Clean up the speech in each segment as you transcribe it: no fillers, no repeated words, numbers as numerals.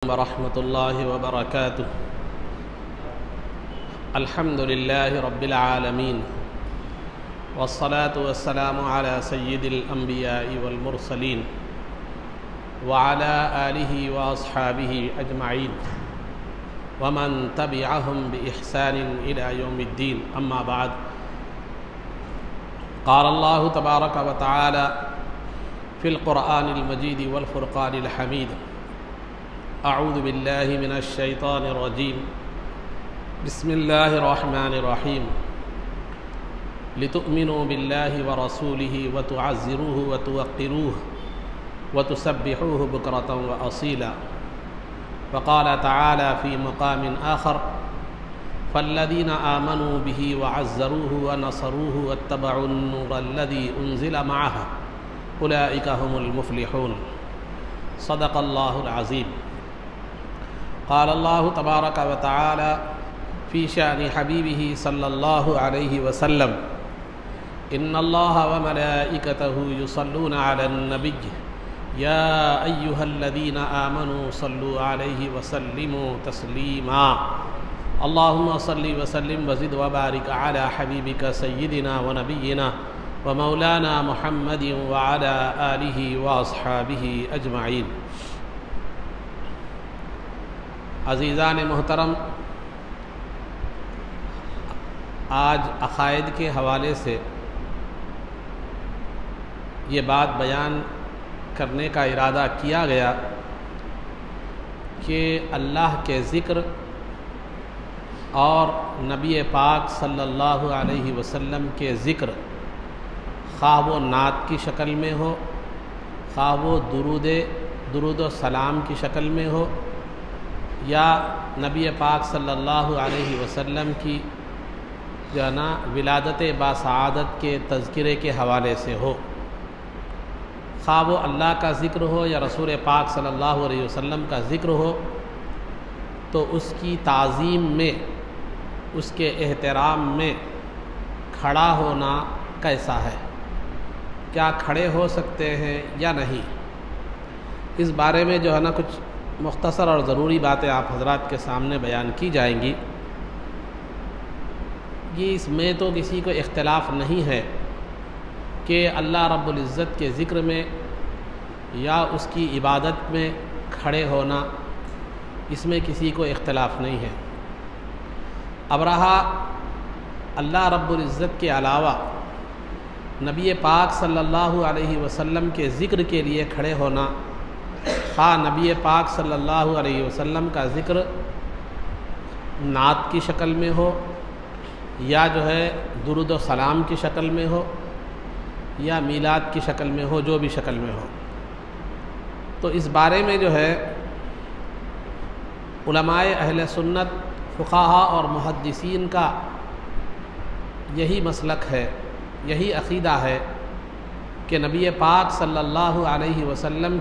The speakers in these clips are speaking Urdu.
ورحمة الله وبركاته. الحمد لله رب العالمين، والصلاة والسلام على سيد الأنبياء والمرسلين وعلى آله وأصحابه أجمعين ومن تبعهم بإحسان إلى يوم الدين. أما بعد، قال الله تبارك وتعالى في القرآن المجيد والفرقان الحميد: اعوذ باللہ من الشیطان الرجیم، بسم اللہ الرحمن الرحیم. لتؤمنوا باللہ ورسولہ وتعزروہ وتوقروہ وتسبحوہ بکرۃ واصیلا. وقال تعالی فی مقام آخر: فالذین آمنوا بہ وعزروہ ونصروہ واتبعوا النور الذی انزل معہ اولئک هم المفلحون. صدق اللہ العظیم. قال اللہ تبارک و تعالی فی شأن حبیبہ صلی اللہ علیہ وسلم: ان اللہ وملائکتہ یصلون علی النبی یا ایہا الذین آمنوا صلوا علیہ وسلموا تسلیما. اللہم صلی وسلم وزد وبارک علی حبیبک سیدنا ونبینا ومولانا محمد وعلی آلہ واصحابہ اجمعین. عزیزان محترم، آج عقائد کے حوالے سے یہ بات بیان کرنے کا ارادہ کیا گیا کہ اللہ کے ذکر اور نبی پاک صلی اللہ علیہ وسلم کے ذکر، خواہ وہ نعت کی شکل میں ہو، خواہ وہ درود و سلام کی شکل میں ہو، یا نبی پاک صلی اللہ علیہ وسلم کی جو ہے نا ولادت باسعادت کے تذکرے کے حوالے سے ہو، خواہ وہ اللہ کا ذکر ہو یا رسول پاک صلی اللہ علیہ وسلم کا ذکر ہو، تو اس کی تعظیم میں، اس کے احترام میں کھڑا ہونا کیسا ہے؟ کیا کھڑے ہو سکتے ہیں یا نہیں؟ اس بارے میں جو ہے نا کچھ مختصر اور ضروری باتیں آپ حضرات کے سامنے بیان کی جائیں گی. یہ اس میں تو کسی کو اختلاف نہیں ہے کہ اللہ رب العزت کے ذکر میں یا اس کی عبادت میں کھڑے ہونا، اس میں کسی کو اختلاف نہیں ہے. اب رہا اللہ رب العزت کے علاوہ نبی پاک صلی اللہ علیہ وسلم کے ذکر کے لیے کھڑے ہونا، خواہ نبی پاک صلی اللہ علیہ وسلم کا ذکر نعت کی شکل میں ہو، یا جو ہے درود و سلام کی شکل میں ہو، یا میلاد کی شکل میں ہو، جو بھی شکل میں ہو. تو اس بارے میں جو ہے علماء اہل سنت، فقہاء اور محدثین کا یہی مسلک ہے، یہی عقیدہ ہے کہ نبی پاک صلی اللہ علیہ وسلم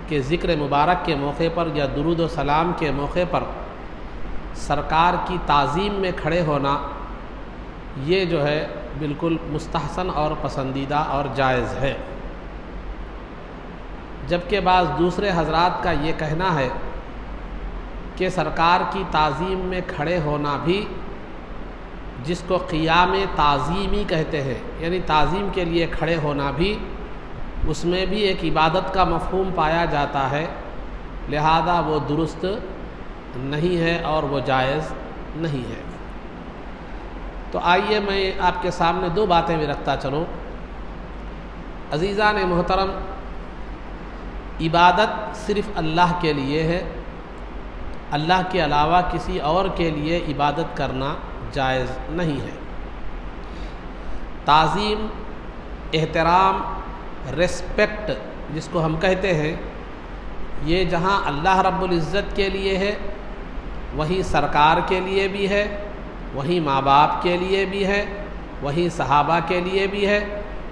کے ذکر مبارک کے موقع پر یا درود و سلام کے موقع پر سرکار کی تعظیم میں کھڑے ہونا، یہ جو ہے بالکل مستحسن اور پسندیدہ اور جائز ہے. جبکہ بعض دوسرے حضرات کا یہ کہنا ہے کہ سرکار کی تعظیم میں کھڑے ہونا بھی، جس کو قیام تعظیمی کہتے ہیں، یعنی تعظیم کے لیے کھڑے ہونا بھی، اس میں بھی ایک عبادت کا مفہوم پایا جاتا ہے، لہذا وہ درست نہیں ہے اور وہ جائز نہیں ہے. تو آئیے میں آپ کے سامنے دو باتیں بھی رکھتا چلوں. عزیزان محترم، عبادت صرف اللہ کے لیے ہے، اللہ کے علاوہ کسی اور کے لیے عبادت کرنا جائز نہیں ہے. تعظیم، احترام، ریسپیکٹ جس کو ہم کہتے ہیں، یہ جہاں اللہ رب العزت کے لیے ہے، وہیں سرکار کے لیے بھی ہے، وہیں ماں باپ کے لیے بھی ہے، وہیں صحابہ کے لیے بھی ہے،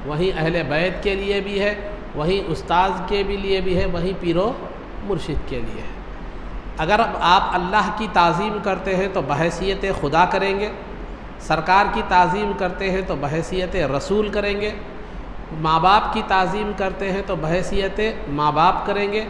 وہیں اہل بیت کے لیے بھی ہے، وہیں استاذ کے بھی لیے بھی ہے، وہیں پیر و مرشد کے لیے ہے. اگر آپ اللہ کی تعظیم کرتے ہیں تو بحیثیت خدا کریں گے، سرکار کی تعظیم کرتے ہیں تو بحیثیت رسول کریں گے، ماں باپ کی تعظیم کرتے ہیں تو بحیثیت ماں باپ کریں گے،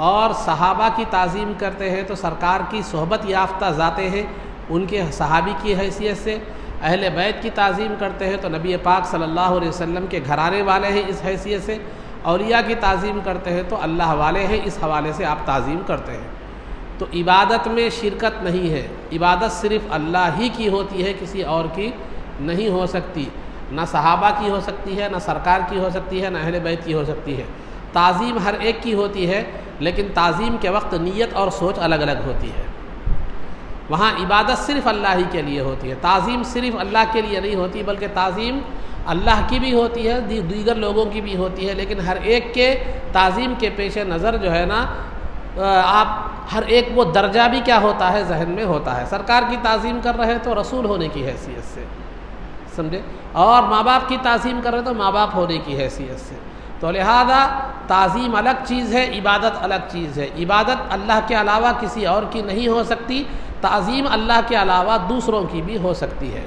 اور صحابہ کی تعظیم کرتے ہیں تو سرکار کی صحبت یافتہ ذاتیں ہیں ان کے صحابی کی حیثیت سے، اہل بیت کی تعظیم کرتے ہیں تو نبی پاک صلی اللہ علیہ وسلم کے گھرانے والے ہیں اس حیثیت سے، اولیاء کی تعظیم کرتے ہیں تو اللہ والے ہیں اس حوالے سے آپ تعظیم کرتے ہیں۔ تو عبادت میں شرکت نہیں ہے، عبادت صرف اللہ ہی کی ہوتی ہے، کسی اور کی نہیں ہو سکتی، نہ صحابہ کی ہو سکتی ہے، نہ سرکار کی ہو سکتی ہے، نہ اہل بیت کی ہو سکتی ہے۔ تعظیم ہر ایک کی ہوتی ہے لیکن تعظیم کے وقت نیت اور سوچ الگ الگ ہوتی ہے۔ وہاں عبادت صرف اللہ ہی کے لیے ہوتی ہے، تعظیم صرف اللہ کے لیے نہیں ہوتی بلکہ تعظیم اللہ کی بھی ہوتی ہے، دیگر لوگوں کی بھی ہوتی ہے، لیکن ہر ایک کے تعظیم کے پیش نظر جو ہے نا آپ ہر ایک وہ درجہ بھی کیا ہوتا ہے ذہن میں ہوتا ہے۔ سرکار کی تعظیم کر رہے ہیں تو رسول ہونے کی حیثیت سے، سمجھے، اور ماں باپ کی تعظیم کر رہے تو ماں باپ ہونے کی حیثیت سے۔ تو لہذا تعظیم الگ چیز ہے، عبادت الگ چیز ہے۔ عبادت اللہ کے علاوہ کسی اور کی نہیں ہو سکتی، تعظیم اللہ کے علاوہ دوسروں کی بھی ہو سکتی ہے۔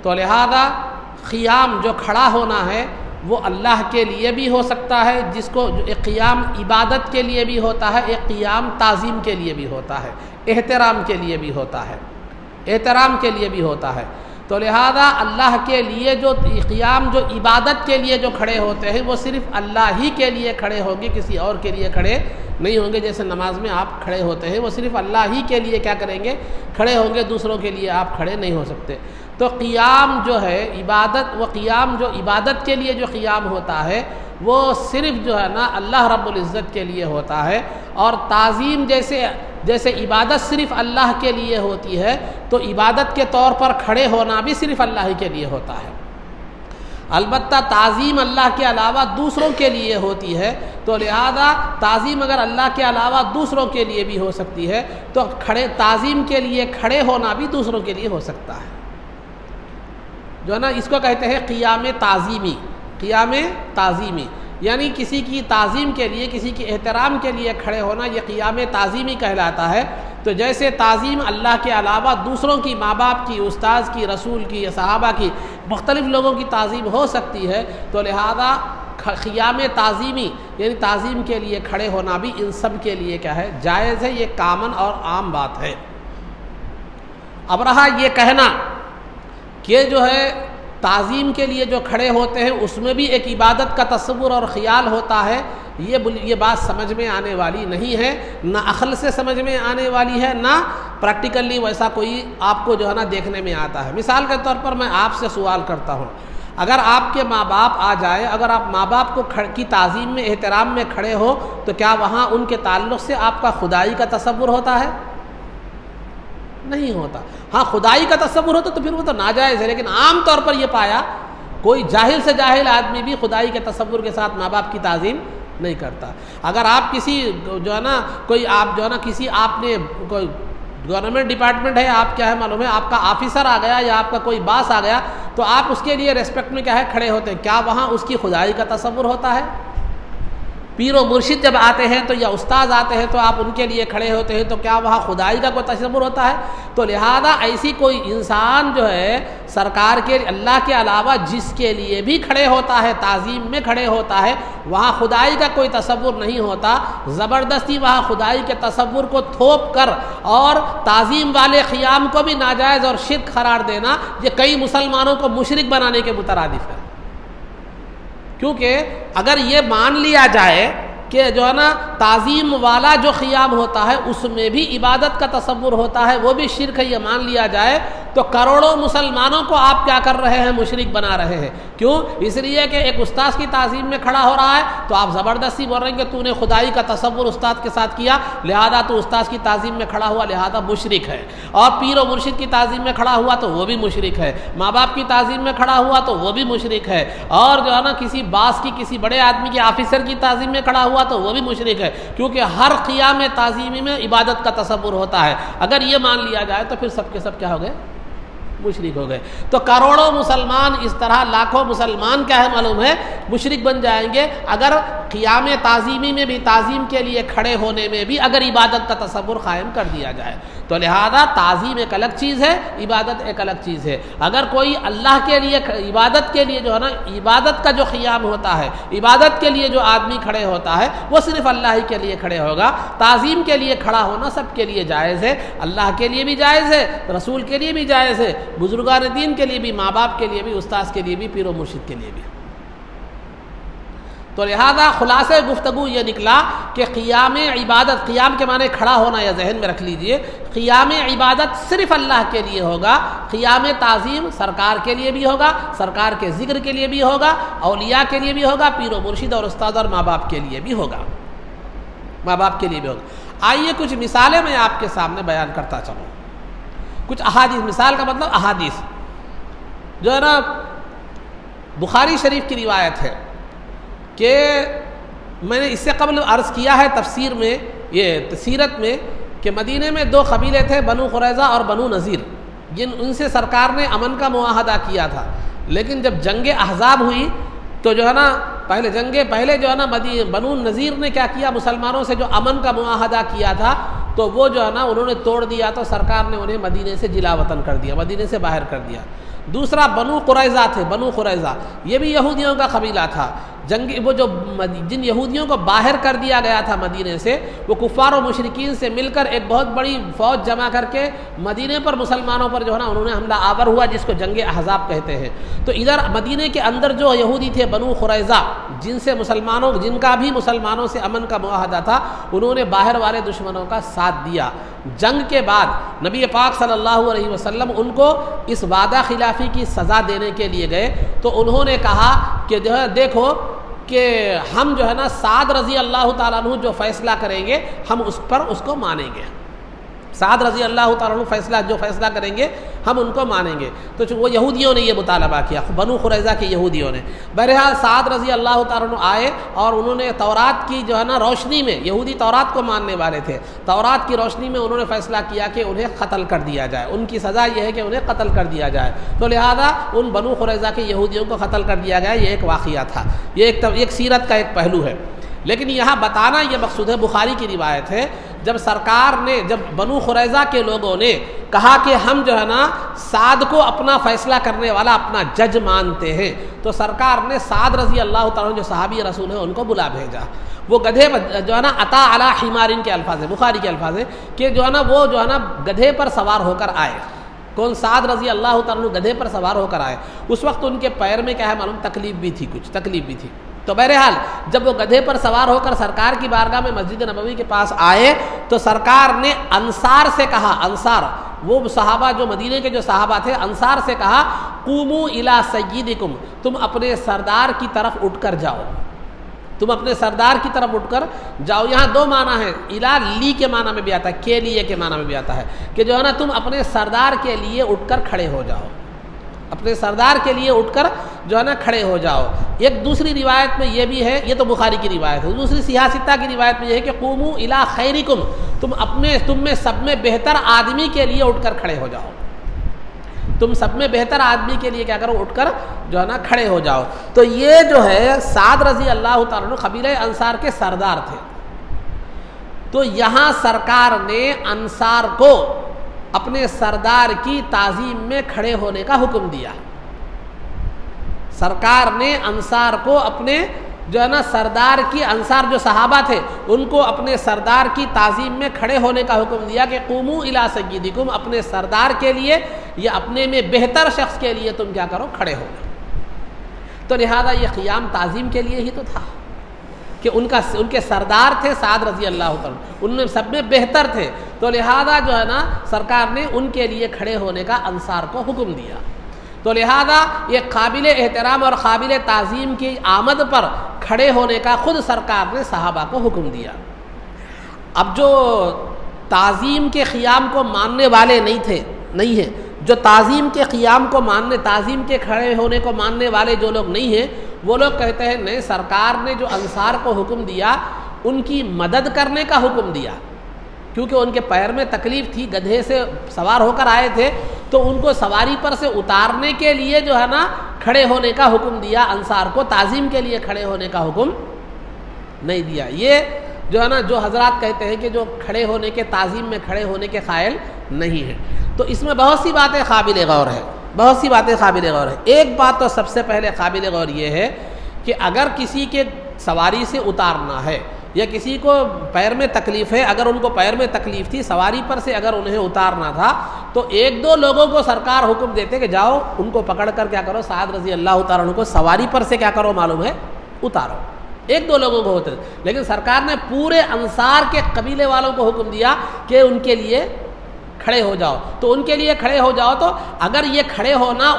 تو لہذا قیام جو کھڑا ہونا ہے وہ اللہ کے لیے بھی ہو سکتا ہے، جس کو ایک قیام عبادت کے لیے بھی ہوتا ہے، ایک قیام تعظیم کے لیے بھی ہوتا ہے، احترام کے لیے بھی ہوتا ہے، احترام کے لیے بھی ہوتا ہے۔ تو لہذا اللہ کے لیے جو قیام جو عبادت کے لیے جو کھڑے ہوتے ہیں وہ صرف اللہ ہی کے لیے کھڑے ہوں گے، کسی اور کے لیے کھڑے نہیں ہوں گے۔ جیسے نماز میں آپ کھڑے ہوتے ہیں وہ صرف اللہ ہی کے لیے کیا کریں گے، کھڑے ہوں گے، دوسروں کے لیے آپ کھڑے نہیں ہو سکتے۔ تو قیام جو ہے عبادت، وہ قیام جو عبادت کے لیے جو قیام ہوتا ہے وہ صرف جو ہے نا اللہ رب العزت کے لیے ہوتا ہے، اور تعظیم جیسے عبادت صرف اللہ کے لیے ہوتی ہے تو عبادت کے طور پر کھڑے ہونا بھی صرف اللہ ہی کے لیے ہوتا ہے۔ البتہ تعظیم اللہ کے علاوہ دوسروں کے لیے ہوتی ہے، تو لہذا تعظیم اگر اللہ کے علاوہ دوسروں کے لیے بھی ہو سکتی ہے تو تعظیم کے لیے کھڑے ہونا بھی دوسروں کے لیے ہو سکتا ہے، جو ہے نا اس کو کہتے ہیں قیام تعظیمی۔ قیام تعظیمی یعنی کسی کی تعظیم کے لیے، کسی کے احترام کے لیے کھڑے ہونا، یہ قیام تعظیمی کہلاتا ہے۔ تو جیسے تعظیم اللہ کے علاوہ دوسروں کی، ماں باپ کی، استاذ کی، رسول کی، صحابہ کی، مختلف لوگوں کی تعظیم ہو سکتی ہے، تو لہذا قیام تعظیمی یعنی تعظیم کے لیے کھڑے ہونا بھی ان سب کے لیے کیا ہے، جائز ہے، یہ کامن اور عام بات ہے۔ اب رہا یہ کہنا کہ جو ہے تعظیم کے لیے جو کھڑے ہوتے ہیں اس میں بھی ایک عبادت کا تصور اور خیال ہوتا ہے، یہ بات سمجھ میں آنے والی نہیں ہے، نہ عقل سے سمجھ میں آنے والی ہے، نہ پریکٹیکلی ویسا کوئی آپ کو جو ہے نا دیکھنے میں آتا ہے۔ مثال کے طور پر میں آپ سے سوال کرتا ہوں، اگر آپ کے ماں باپ آ جائے، اگر آپ ماں باپ کی تعظیم میں، احترام میں کھڑے ہو تو کیا وہاں ان کے تعلق سے آپ کا خدائی کا تصور ہوتا ہے؟ نہیں ہوتا۔ ہاں خدائی کا تصور ہوتا تو پھر وہ تو ناجائز ہے، لیکن عام طور پر یہ پایا کوئی جاہل سے جاہل آدمی بھی خدائی کے تصور کے ساتھ ماں باپ کی تعظیم نہیں کرتا۔ اگر آپ کسی جو ہے نا کوئی آپ جو ہے نا کسی آپ نے کوئی گورنمنٹ ڈپارٹمنٹ ہے، آپ کیا ہے معلوم ہے، آپ کا آفیسر آ گیا یا آپ کا کوئی باس آ گیا تو آپ اس کے لیے ریسپیکٹ میں کیا ہے کھڑے ہوتے ہیں، کیا وہاں اس کی خدائی کا تصور ہوتا ہے؟ پیر و مرشد جب آتے ہیں تو یا استاذ آتے ہیں تو آپ ان کے لیے کھڑے ہوتے ہیں، تو کیا وہاں خدائی کا کوئی تصور ہوتا ہے؟ تو لہذا ایسی کوئی انسان جو ہے سرکار کے، اللہ کے علاوہ جس کے لیے بھی کھڑے ہوتا ہے، تعظیم میں کھڑے ہوتا ہے، وہاں خدائی کا کوئی تصور نہیں ہوتا۔ زبردستی وہاں خدائی کے تصور کو تھوپ کر اور تعظیم والے قیام کو بھی ناجائز اور شرک قرار دینا، یہ کئی مسلمانوں کو مشرک بنانے کے مترادف ہے۔ کیونکہ اگر یہ مان لیا جائے کہ جو ہے نا تعظیم والا جو قیام ہوتا ہے اس میں بھی عبادت کا تصور ہوتا ہے، وہ بھی شرک ہے، یہ مان لیا جائے تو کروڑوں مسلمانوں کو آپ کیا کر رہے ہیں، مشرک بنا رہے ہیں۔ کیوں؟ اس لیے کہ ایک استاذ کی تعظیم میں کھڑا ہو رہا ہے تو آپ زبردستی بول رہے ہیں کہ تو نے خدائی کا تصور استاد کے ساتھ کیا، لہذا تو استاذ کی تعظیم میں کھڑا ہوا، لہذا مشرک ہے۔ اور پیر و مرشد کی تعظیم میں کھڑا ہوا تو وہ بھی مشرک ہے، ماں باپ کی تعظیم میں کھڑا ہوا تو وہ بھی مشرک ہے، اور جو ہے نا کسی باس کی، کسی بڑے آدمی کے، آفیسر کی تعظیم میں کھڑا ہوا تو وہ بھی مشرک ہے، کیونکہ ہر قیام تعظیمی میں عبادت کا تصور ہوتا ہے۔ اگر یہ مان لیا جائے تو پھر سب کے سب کیا ہو گئے، مشرک ہو گئے۔ تو کروڑوں مسلمان اس طرح، لاکھوں مسلمان کیا ہے معلوم ہے مشرک بن جائیں گے اگر قیام تعظیمی میں بھی، تعظیم کے لیے کھڑے ہونے میں بھی اگر عبادت کا تصور قائم کر دیا جائے۔ تو لہذا تعظیم ایک الگ چیز ہے، عبادت ایک الگ چیز ہے۔ اگر کوئی اللہ کے لیے، عبادت کے لیے جو ہے نا، عبادت کا جو قیام ہوتا ہے، عبادت کے لیے جو آدمی کھڑے ہوتا ہے وہ صرف اللہ ہی کے لیے کھڑے ہوگا۔ تعظیم کے لیے کھڑا ہونا سب کے لیے جائز ہے، اللہ کے لیے بھی جائز ہے، رسول کے لیے بھی جائز ہے، بزرگان دین کے لیے بھی، ماں باپ کے لیے بھی، استاذ کے لیے بھی، پیر و مرشد کے لیے بھی۔ تو لہذا خلاصہ گفتگو یہ نکلا کہ قیام عبادت، قیام کے معنی کھڑا ہونا، یا ذہن میں رکھ لیجئے، قیام عبادت صرف اللہ کے لیے ہوگا، قیام تعظیم سرکار کے لیے بھی ہوگا، سرکار کے ذکر کے لیے بھی ہوگا، اولیاء کے لیے بھی ہوگا، پیر و مرشد اور استاد اور ماں باپ کے لیے بھی ہوگا، ماں باپ کے لیے بھی ہوگا۔ آئیے کچھ مثالیں میں آپ کے سامنے بیان کرتا چلوں، کچھ احادیث، مثال کا مطلب احادیث، جو ہے نا بخاری شریف کی روایت ہے کہ میں نے اس سے قبل عرض کیا ہے تفسیر میں، یہ سیرت میں، کہ مدینے میں دو قبیلے تھے، بنو قریظہ اور بنو نذیر، ان سے سرکار نے امن کا معاہدہ کیا تھا۔ لیکن جب جنگ احزاب ہوئی تو جو ہے نا پہلے جو ہے نا بنو نذیر نے کیا کیا، مسلمانوں سے جو امن کا معاہدہ کیا تھا تو وہ جو ہے نا انہوں نے توڑ دیا، تو سرکار نے انہیں مدینے سے جلا وطن کر دیا، مدینے سے باہر کر دیا۔ دوسرا بنو قریظہ تھے، بنو قریظہ یہ بھی یہودیوں کا قبیلہ تھا۔ وہ جو جن یہودیوں کو باہر کر دیا گیا تھا مدینے سے، وہ کفار و مشرکین سے مل کر ایک بہت بڑی فوج جمع کر کے مدینے پر مسلمانوں پر جو ہے نا انہوں نے حملہ آور ہوا، جس کو جنگ احزاب کہتے ہیں۔ تو ادھر مدینے کے اندر جو یہودی تھے بنو قریظہ، جن کا بھی مسلمانوں سے امن کا معاہدہ تھا، انہوں نے باہر والے دشمنوں کا ساتھ دیا۔ جنگ کے بعد نبی پاک صلی اللہ علیہ وسلم ان کو اس وعدہ خلافی کی سزا دینے کے لیے گئے، تو انہوں نے کہا کہ جو ہے دیکھو کہ ہم جو ہے نا سعد رضی اللہ تعالیٰ عنہ جو فیصلہ کریں گے ہم اس کو مانیں گے، سعد رضی اللہ تعالیٰ عنہ جو فیصلہ کریں گے ہم ان کو مانیں گے۔ تو وہ یہودیوں نے یہ مطالبہ کیا، بنو قریظہ کے یہودیوں نے۔ بہرحال سعد رضی اللہ تعالیٰ عنہ آئے اور انہوں نے تورات کی جو ہے نا روشنی میں، یہودی تورات کو ماننے والے تھے، تورات کی روشنی میں انہوں نے فیصلہ کیا کہ انہیں قتل کر دیا جائے، ان کی سزا یہ ہے کہ انہیں قتل کر دیا جائے۔ تو لہذا ان بنو قریظہ کے یہودیوں کو قتل کر دیا گیا۔ یہ ایک واقعہ تھا، یہ ایک سیرت کا ایک پہلو ہے، لیکن یہاں بتانا یہ مقصود ہے، بخاری کی روایت ہے، جب بنو قریظہ کے لوگوں نے کہا کہ ہم جو ہے نا سعد کو اپنا فیصلہ کرنے والا، اپنا جج مانتے ہیں، تو سرکار نے سعد رضی اللہ تعالیٰ جو صحابی رسول ہیں ان کو بلا بھیجا۔ وہ گدھے جو ہے نا عطا علی حمارن کے الفاظ ہیں، بخاری کے الفاظ ہیں کہ جو ہے نا وہ جو ہے نا گدھے پر سوار ہو کر آئے۔ کون؟ سعد رضی اللہ تعالیٰ گدھے پر سوار ہو کر آئے۔ اس وقت ان کے پیر میں کیا ہے معلوم، تکلیف بھی تھی۔ تو بہرحال جب وہ گدھے پر سوار ہو کر سرکار کی بارگاہ میں مسجد نبوی کے پاس آئے تو سرکار نے انصار سے کہا، انصار وہ صحابہ جو مدینے کے جو صحابہ تھے، انصار سے کہا قوموا الی سیدکم، تم اپنے سردار کی طرف اٹھ کر جاؤ، تم اپنے سردار کی طرف اٹھ کر جاؤ۔ یہاں دو معنی ہیں، الا لی کے معنی میں بھی آتا ہے، کے لیے کے معنی میں بھی آتا ہے کہ جو ہے نا تم اپنے سردار کے لیے اٹھ کر کھڑے ہو جاؤ، اپنے سردار کے لیے اٹھ کر جو ہے نا کھڑے ہو جاؤ۔ ایک دوسری روایت میں یہ بھی ہے، یہ تو بخاری کی روایت ہے، دوسری صحیح ستہ کی روایت میں یہ ہے کہ قوموا الی خیرکم، تم میں سب میں بہتر آدمی کے لیے اٹھ کر کھڑے ہو جاؤ، تم سب میں بہتر آدمی کے لیے کیا کرو، اٹھ کر جو ہے نا کھڑے ہو جاؤ۔ تو یہ جو ہے سعد رضی اللہ تعالیٰ عنہ قبیلہ انصار کے سردار تھے۔ تو یہاں سرکار نے انصار کو اپنے سردار کی تعظیم میں کھڑے ہونے کا حکم دیا۔ سرکار نے انصار کو اپنے جو ہے نا سردار کی، انصار جو صحابہ تھے ان کو اپنے سردار کی تعظیم میں کھڑے ہونے کا حکم دیا کہ قوموا الی سیدکم، اپنے سردار کے لیے یا اپنے میں بہتر شخص کے لیے تم کیا کرو، کھڑے ہو۔ تو لہذا یہ قیام تعظیم کے لیے ہی تو تھا کہ ان کے سردار تھے سعد رضی اللہ تعالیٰ، ان میں سب میں بہتر تھے، تو لہذا جو ہے نا سرکار نے ان کے لیے کھڑے ہونے کا انصار کو حکم دیا۔ تو لہذا یہ قابل احترام اور قابل تعظیم کی آمد پر کھڑے ہونے کا خود سرکار نے صحابہ کو حکم دیا۔ اب جو تعظیم کے قیام کو ماننے والے نہیں ہیں، جو تعظیم کے قیام کو ماننے، تعظیم کے کھڑے ہونے کو ماننے والے جو لوگ نہیں ہیں، وہ لوگ کہتے ہیں نہیں، سرکار نے جو انصار کو حکم دیا ان کی مدد کرنے کا حکم دیا، کیونکہ ان کے پیر میں تکلیف تھی، گدھے سے سوار ہو کر آئے تھے، تو ان کو سواری پر سے اتارنے کے لیے جو ہے نا کھڑے ہونے کا حکم دیا، انصار کو تعظیم کے لیے کھڑے ہونے کا حکم نہیں دیا۔ یہ جو ہے نا جو حضرات کہتے ہیں کہ جو کھڑے ہونے کے تعظیم میں کھڑے ہونے کے قائل نہیں ہیں، تو اس میں بہت سی باتیں قابل غور ہے، بہت سی باتیں قابل غور ہے۔ ایک بات تو سب سے پہلے قابل غور یہ ہے کہ اگر کسی کے سواری سے اتارنا ہے یا کسی کو پیر میں تکلیف ہے، اگر ان کو پیر میں تکلیف تھی، سواری پر سے اگر انہیں اتارنا تھا، تو ایک دو لوگوں کو سرکار حکم دیتے کہ جاؤ ان کو پکڑ کر کیا کرو، سعد رضی اللہ تعالیٰ عنہ کو سواری پر سے کیا کرو معلوم ہے اتارو، ایک دو لوگوں کو ہوتے، لیکن سرکار نے پورے انصار کے قبیلے والوں کو حکم دیا کہ ان کے لیے کھڑے ہو جاؤ۔ تو ان کے لیے کھڑے ہو جاؤ، تو اگر یہ کھڑے ہونا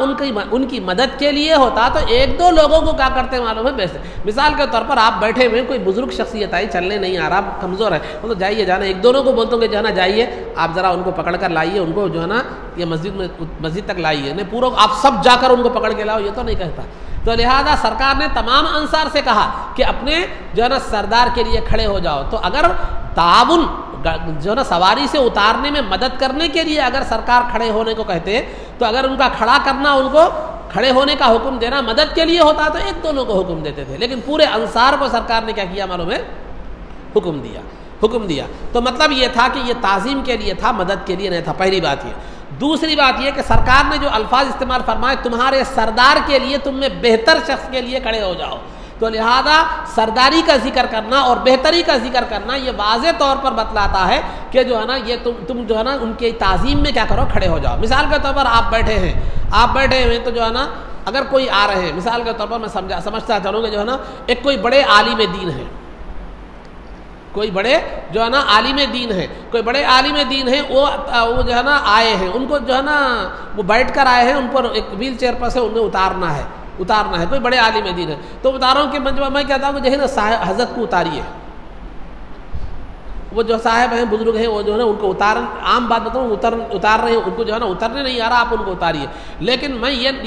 ان کی مدد کے لیے ہوتا تو ایک دو لوگوں کو کیا کرتے معلوم ہے بیچتے۔ مثال کے طور پر آپ بیٹھے ہوئے، کوئی بزرگ شخصیت آئی، چلنے نہیں آ رہا، کمزور ہے، وہ تو جائیے جانا، ایک دونوں کو بولتے ہوں کہ جو ہے نا جائیے آپ ذرا ان کو پکڑ کر لائیے، ان کو جو ہے نا یہ مسجد تک لائیے، نہیں پورا آپ سب جا کر ان کو پکڑ کے لاؤ، یہ تو نہیں کہتا۔ تو لہذا سرکار نے تمام انصار سے کہا کہ اپنے جو ہے نا سردار کے لیے کھڑے ہو جاؤ۔ تو اگر تعاون جو ہے نا سواری سے اتارنے میں مدد کرنے کے لیے اگر سرکار کھڑے ہونے کو کہتے، تو اگر ان کا کھڑا کرنا، ان کو کھڑے ہونے کا حکم دینا مدد کے لیے ہوتا تو ایک دونوں کو حکم دیتے تھے، لیکن پورے انصار کو سرکار نے کیا کیا معلوم ہے حکم دیا۔ تو مطلب یہ تھا کہ یہ تعظیم کے لیے تھا، مدد کے لیے نہیں تھا، پہلی بات یہ۔ دوسری بات یہ کہ سرکار نے جو الفاظ استعمال فرمائے، تمہارے سردار کے لیے، تم میں بہتر شخص کے لیے کھڑے ہو جاؤ، تو لہذا سرداری کا ذکر کرنا اور بہتری کا ذکر کرنا یہ واضح طور پر بتلاتا ہے کہ جو ہے نا یہ تم جو ہے نا ان کی تعظیم میں کیا کرو، کھڑے ہو جاؤ۔ مثال کے طور پر آپ بیٹھے ہوئے تو جو ہے نا اگر کوئی آ رہے ہیں، مثال کے طور پر میں سمجھتا چلوں گا جو ہے نا ایک کوئی بڑے عالم دین ہے، کوئی بڑے جو ہے نا عالم دین ہے، کوئی بڑے عالم دین ہے، وہ جو ہے نا آئے ہیں، ان کو جو ہے نا وہ بیٹھ کر آئے ہیں، ان پر ایک ویل چیئر پر سے انہیں اتارنا ہے، کوئی بڑے عالم دین ہے، تو بتا رہا ہوں کہ میں کہتا ہوں کہ جو ہے نا حضرت کو اتاریے، وہ جو صاحب ہیں، بزرگ ہیں، وہ جو ہے نا ان کو عام بات بتاؤں اتار رہے ہیں، ان کو جو ہے نا اترنے نہیں آ رہا، آپ ان کو اتاریے۔ لیکن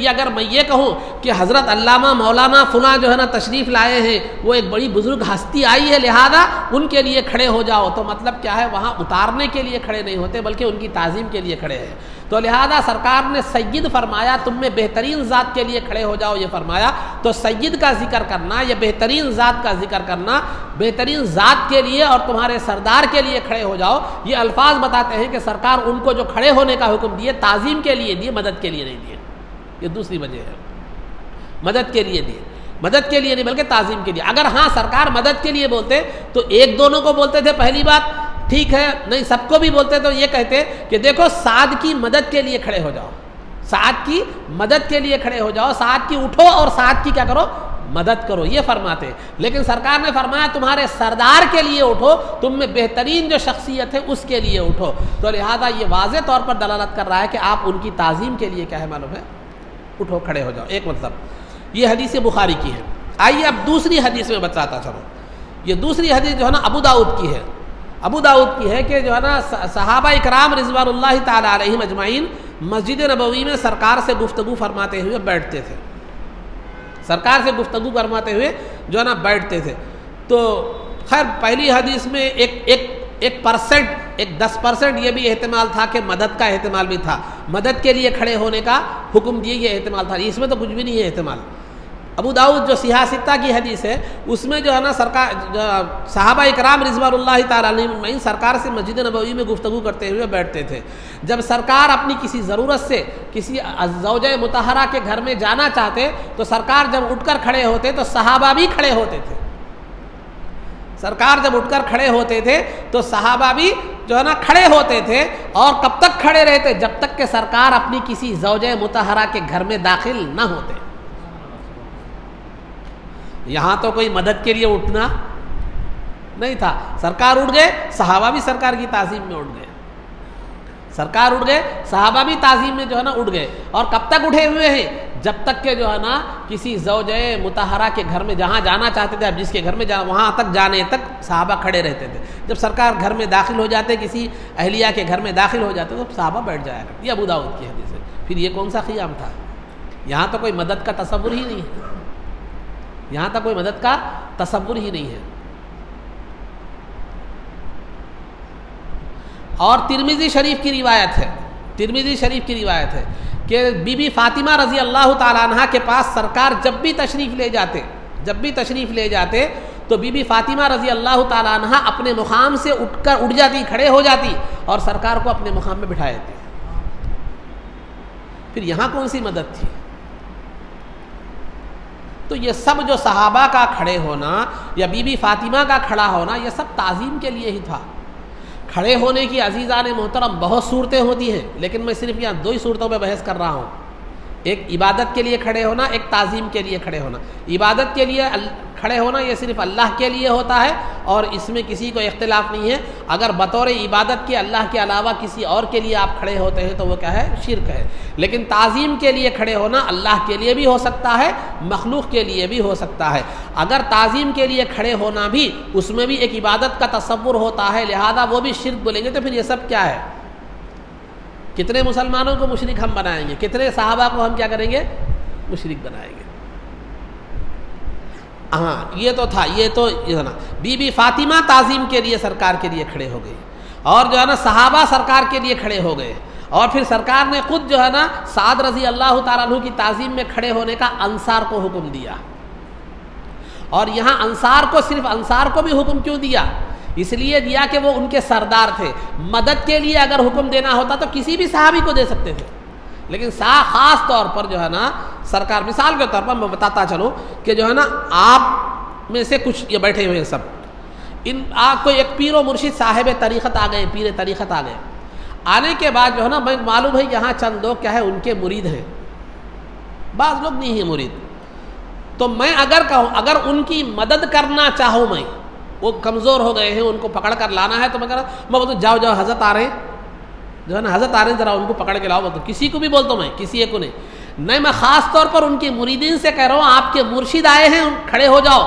اگر میں یہ کہوں کہ حضرت علامہ مولانا فلاں جو ہے نا تشریف لائے ہیں، وہ ایک بڑی بزرگ ہستی آئی ہے، لہذا ان کے لیے کھڑے ہو جاؤ، تو مطلب کیا ہے، وہاں اتارنے کے لیے کھڑے نہیں ہوتے بلکہ ان کی تعظیم کے لیے کھڑے ہیں۔ تو لہذا سرکار نے سید فرمایا، تم میں بہترین ذات کے لیے کھڑے ہو جاؤ، یہ فرمایا، تو سید کا ذکر کرنا یا بہترین ذات کا ذکر کرنا، بہترین ذات کے لیے اور تمہارے سردار کے لیے کھڑے ہو جاؤ، یہ الفاظ بتاتے ہیں کہ سرکار ان کو جو کھڑے ہونے کا حکم دیے، تعظیم کے لیے دیے، مدد کے لیے نہیں دیے۔ یہ دوسری وجہ ہے، مدد کے لیے دیے، مدد کے لیے نہیں بلکہ تعظیم کے لیے۔ اگر ہاں سرکار مدد کے لیے بولتے تو ایک دونوں کو بولتے تھے، پہلی بات ٹھیک ہے، نہیں سب کو بھی بولتے تو یہ کہتے کہ دیکھو سعد کی مدد کے لیے کھڑے ہو جاؤ، سعد کی مدد کے لیے کھڑے ہو جاؤ، سعد کی اٹھو اور سعد کی کیا کرو، مدد کرو، یہ فرماتے۔ لیکن سرکار نے فرمایا تمہارے سردار کے لیے اٹھو، تم میں بہترین جو شخصیت ہے اس کے لیے اٹھو۔ تو لہذا یہ واضح طور پر دلالت کر رہا ہے کہ آپ ان کی تعظیم کے لیے کیا ہے معلوم ہے، اٹھو، کھڑے ہو جاؤ۔ ایک مطلب یہ حدیث بخاری کی ہے۔ آئیے اب دوسری حدیث میں بتاتا چلو۔ یہ دوسری حدیث جو ہے نا ابو داؤد کی ہے، ابو داؤد کی ہے کہ جو ہے نا صحابہ اکرام رضوان اللہ تعالی علیہم اجمعین مسجد نبوی میں سرکار سے گفتگو فرماتے ہوئے بیٹھتے تھے، سرکار سے گفتگو فرماتے ہوئے جو ہے نا بیٹھتے تھے۔ تو خیر پہلی حدیث میں ایک 10% یہ بھی احتمال تھا کہ مدد کا احتمال بھی تھا، مدد کے لیے کھڑے ہونے کا حکم دیے، یہ احتمال تھا، اس میں تو کچھ بھی نہیں ہے احتمال۔ ابو داؤد جو سیاہ ستہ کی حدیث ہے اس میں جو ہے نا سرکار صحابہ اکرام رضوان اللہ تعالیٰ علیہم سرکار سے مسجد نبوی میں گفتگو کرتے ہوئے بیٹھتے تھے۔ جب سرکار اپنی کسی ضرورت سے کسی زوجہ مطہرہ کے گھر میں جانا چاہتے تو سرکار جب اٹھ کر کھڑے ہوتے تو صحابہ بھی کھڑے ہوتے تھے، سرکار جب اٹھ کر کھڑے ہوتے تھے تو صحابہ بھی جو ہے نا کھڑے ہوتے تھے، اور کب تک کھڑے رہتے، جب تک کہ سرکار اپنی کسی زوجہ مطہرہ کے گھر میں داخل نہ ہوتے۔ یہاں تو کوئی مدد کے لیے اٹھنا نہیں تھا، سرکار اٹھ گئے، صحابہ بھی سرکار کی تعظیم میں اٹھ گئے، سرکار اٹھ گئے، صحابہ بھی تعظیم میں جو ہے نا اٹھ گئے۔ اور کب تک اٹھے ہوئے ہیں، جب تک کہ جو ہے نا کسی زوجہ مطہرہ کے گھر میں جہاں جانا چاہتے تھے، اب جس کے گھر میں وہاں تک جانے تک صحابہ کھڑے رہتے تھے۔ جب سرکار گھر میں داخل ہو جاتے، کسی اہلیہ کے گھر میں داخل ہو جاتے تو صحابہ بیٹھ جایا کرتے۔ یہ ابو داؤد کی حدیث ہے۔ پھر یہ کون سا قیام تھا؟ یہاں تو کوئی مدد کا تصور ہی نہیں ہے، یہاں تک کوئی مدد کا تصور ہی نہیں ہے۔ اور ترمذی شریف کی روایت ہے، ترمذی شریف کی روایت ہے کہ بی بی فاطمہ رضی اللہ تعالیٰ عنہ کے پاس سرکار جب بھی تشریف لے جاتے تو بی بی فاطمہ رضی اللہ تعالیٰ عنہ اپنے مقام سے اٹھ جاتی، کھڑے ہو جاتی اور سرکار کو اپنے مقام میں بٹھا دیتے۔ پھر یہاں کون سی مدد تھی؟ تو یہ سب جو صحابہ کا کھڑے ہونا یا بی بی فاطمہ کا کھڑا ہونا، یہ سب تعظیم کے لیے ہی تھا۔ کھڑے ہونے کی عزیزان محترم بہت صورتیں ہوتی ہیں، لیکن میں صرف یہاں 2 ہی صورتوں پہ بحث کر رہا ہوں، ایک عبادت کے لیے کھڑے ہونا، ایک تعظیم کے لیے کھڑے ہونا۔ عبادت کے لیے کھڑے ہونا یہ صرف اللہ کے لیے ہوتا ہے اور اس میں کسی کو اختلاف نہیں ہے۔ اگر بطور عبادت کے اللہ کے علاوہ کسی اور کے لیے آپ کھڑے ہوتے ہیں تو وہ کیا ہے؟ شرک ہے۔ لیکن تعظیم کے لیے کھڑے ہونا اللہ کے لیے بھی ہو سکتا ہے، مخلوق کے لیے بھی ہو سکتا ہے۔ اگر تعظیم کے لیے کھڑے ہونا بھی اس میں بھی ایک عبادت کا تصور ہوتا ہے، لہذا وہ بھی شرک بولیں گے، تو پھر یہ سب کیا ہے؟ کتنے مسلمانوں کو مشرک ہم بنائیں گے؟ کتنے صحابہ کو ہم کیا کریں گے؟ مشرک بنائیں گے۔ ہاں یہ تو تھا، یہ ہے نا بی بی فاطمہ تعظیم کے لیے سرکار کے لیے کھڑے ہو گئے، اور جو ہے نا صحابہ سرکار کے لیے کھڑے ہو گئے، اور پھر سرکار نے خود جو ہے نا سعد رضی اللہ تعالیٰ عنہ کی تعظیم میں کھڑے ہونے کا انصار کو حکم دیا۔ اور یہاں انصار کو، صرف انصار کو بھی حکم کیوں دیا؟ اس لیے دیا کہ وہ ان کے سردار تھے۔ مدد کے لیے اگر حکم دینا ہوتا تو کسی بھی صحابی کو دے سکتے تھے، لیکن خاص طور پر جو ہے نا سرکار، مثال کے طور پر میں بتاتا چلوں کہ جو ہے نا آپ میں سے کچھ یہ بیٹھے ہوئے ہیں سب، آپ کو ایک پیر و مرشد صاحب طریقت آ گئے، پیر طریقت آ گئے، آنے کے بعد جو ہے نا میں معلوم ہے یہاں چند لوگ کیا ہے ان کے مرید ہیں، بعض لوگ نہیں ہیں مرید، تو میں اگر کہوں، اگر ان کی مدد کرنا چاہوں، میں وہ کمزور ہو گئے ہیں، ان کو پکڑ کر لانا ہے، تو میں بولتا جاؤ حضرت آ رہے ہیں، جو ہے نا حضرت آ رہے ہیں، ذرا ان کو پکڑ کے لاؤ، بولتا کسی کو بھی بولتا ہوں، میں کسی ایک کو نہیں، میں خاص طور پر ان کے مریدین سے کہہ رہا ہوں آپ کے مرشد آئے ہیں، کھڑے ہو جاؤ،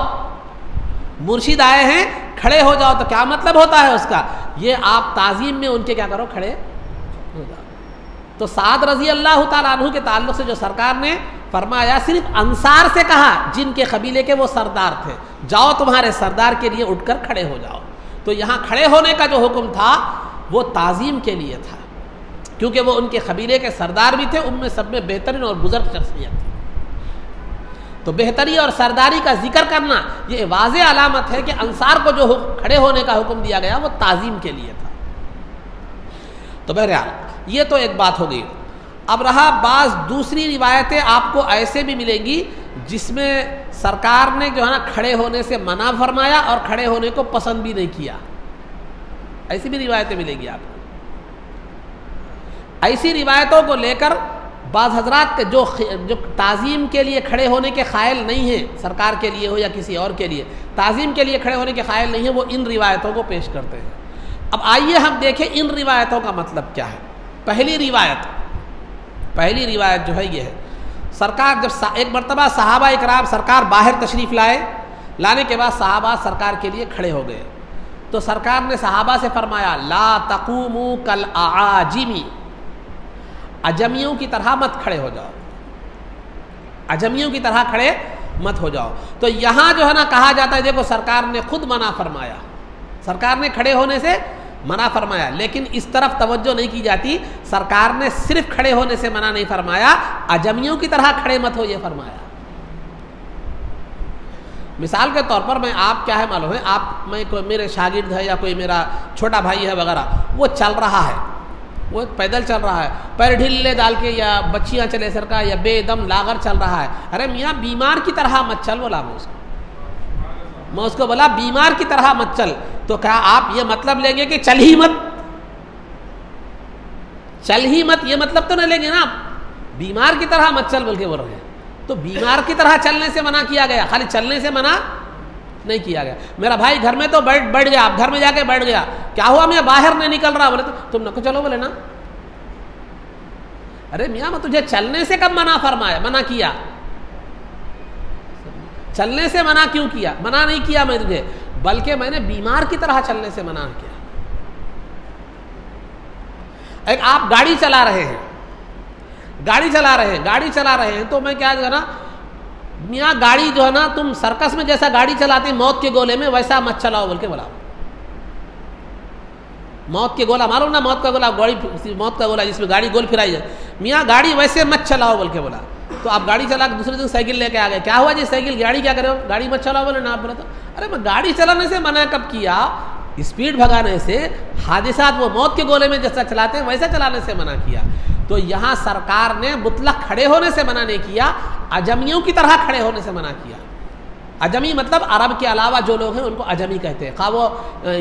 مرشد آئے ہیں کھڑے ہو جاؤ۔ تو کیا مطلب ہوتا ہے اس کا؟ یہ آپ تعظیم میں ان کے کیا کرو؟ کھڑے ہو جاؤ۔ تو سعد رضی اللہ تعالیٰ عنہ کے تعلق سے جو سرکار نے فرمایا، صرف انصار سے کہا جن کے قبیلے کے وہ سردار تھے، جاؤ تمہارے سردار کے لیے اٹھ کر کھڑے ہو جاؤ۔ تو یہاں کھڑے ہونے کا جو حکم تھا وہ تعظیم کے لیے تھا، کیونکہ وہ ان کے قبیلے کے سردار بھی تھے، ان میں سب میں بہترین اور بزرگ شخصیت تھی۔ تو بہتری اور سرداری کا ذکر کرنا یہ واضح علامت ہے کہ انصار کو جو کھڑے ہونے کا حکم دیا گیا وہ تعظیم کے لیے تھا۔ تو بہرحال یہ تو ایک بات ہو گئی۔ اب رہا بعض دوسری روایتیں آپ کو ایسے بھی ملیں گی جس میں سرکار نے جو ہے نا کھڑے ہونے سے منع فرمایا اور کھڑے ہونے کو پسند بھی نہیں کیا، ایسی بھی روایتیں ملیں گی آپ کو۔ ایسی روایتوں کو لے کر بعض حضرات کے جو تعظیم کے لیے کھڑے ہونے کے قائل نہیں ہیں، سرکار کے لیے ہو یا کسی اور کے لیے، تعظیم کے لیے کھڑے ہونے کے قائل نہیں ہیں، وہ ان روایتوں کو پیش کرتے ہیں۔ اب آئیے ہم دیکھیں ان روایتوں کا مطلب کیا ہے۔ پہلی روایت جو ہے یہ ہے، سرکار جب ایک مرتبہ صحابہ اکرام سرکار باہر تشریف لانے کے بعد صحابہ سرکار کے لیے کھڑے ہو گئے، تو سرکار نے صحابہ سے فرمایا لا تقوموا کالاعاجم، اجمیوں کی طرح مت کھڑے ہو جاؤ، اجمیوں کی طرح کھڑے مت ہو جاؤ۔ تو یہاں جو ہے نا کہا جاتا ہے دیکھو سرکار نے خود منع فرمایا، سرکار نے کھڑے ہونے سے منع فرمایا، لیکن اس طرف توجہ نہیں کی جاتی، سرکار نے صرف کھڑے ہونے سے منع نہیں فرمایا، اجمیوں کی طرح کھڑے مت ہو یہ فرمایا۔ مثال کے طور پر میں آپ کیا ہے معلوم ہے، میں کوئی میرے شاگرد ہے یا کوئی میرا چھوٹا بھائی ہے وغیرہ، وہ چل رہا ہے، وہ پیدل چل رہا ہے، پیر ڈھیلے ڈال کے یا بچیاں چلے سر کا یا بے دم لاغر چل رہا ہے، ارے میاں بیمار کی طرح مت چل، بولا میں اس کو بولا بیمار کی طرح مت چل، تو کہا آپ یہ مطلب لیں گے کہ چل ہی مت، یہ مطلب تو نہ لیں گے نا آپ، بیمار کی طرح مت چل بول کے بول رہے ہیں۔ تو بیمار کی طرح چلنے سے منع کیا گیا، خالی چلنے سے منع نہیں کیا گیا۔ میرا بھائی گھر میں تو بیٹھ گیا، آپ گھر میں جا کے بیٹھ گیا، کیا ہوا میں باہر نہیں نکل رہا، بولے تو تم نہ چلو، بولے نا ارے میاں میں تجھے چلنے سے کب منع کیا، چلنے سے منع کیوں کیا؟ منع نہیں کیا میں تجھے، بلکہ میں نے بیمار کی طرح چلنے سے منع کیا۔ ایک آپ گاڑی چلا رہے ہیں تو میں کیا جو نا میاں گاڑی جو ہے نا تم سرکس میں جیسا گاڑی چلاتے موت کے گولے میں ویسا مت چلاؤ بول کے بولا، موت کے گولا معلوم نا، موت کا گولا موت کا گولا جس میں گاڑی گول پھرائی جائے، میاں گاڑی ویسے مت چلاؤ بول کے بولا. تو آپ گاڑی چلا کے دوسرے دن سائیکل لے کے آ گئے، کیا ہوا جی سائیکل گاڑی کیا کرے ہو، گاڑی مت چلاؤ بولے نا. آپ بولے تو ارے میں گاڑی چلانے سے منع کب کیا؟ اسپیڈ بھگانے سے، حادثات وہ موت کے گولے میں جیسا چلاتے ہیں ویسا چلانے سے منع کیا. تو یہاں سرکار نے مطلق کھڑے ہونے سے منع نہیں کیا، اجمیوں کی طرح کھڑے ہونے سے منع کیا. اجمی مطلب عرب کے علاوہ جو لوگ ہیں ان کو اجمی کہتے ہیں، خواہ وہ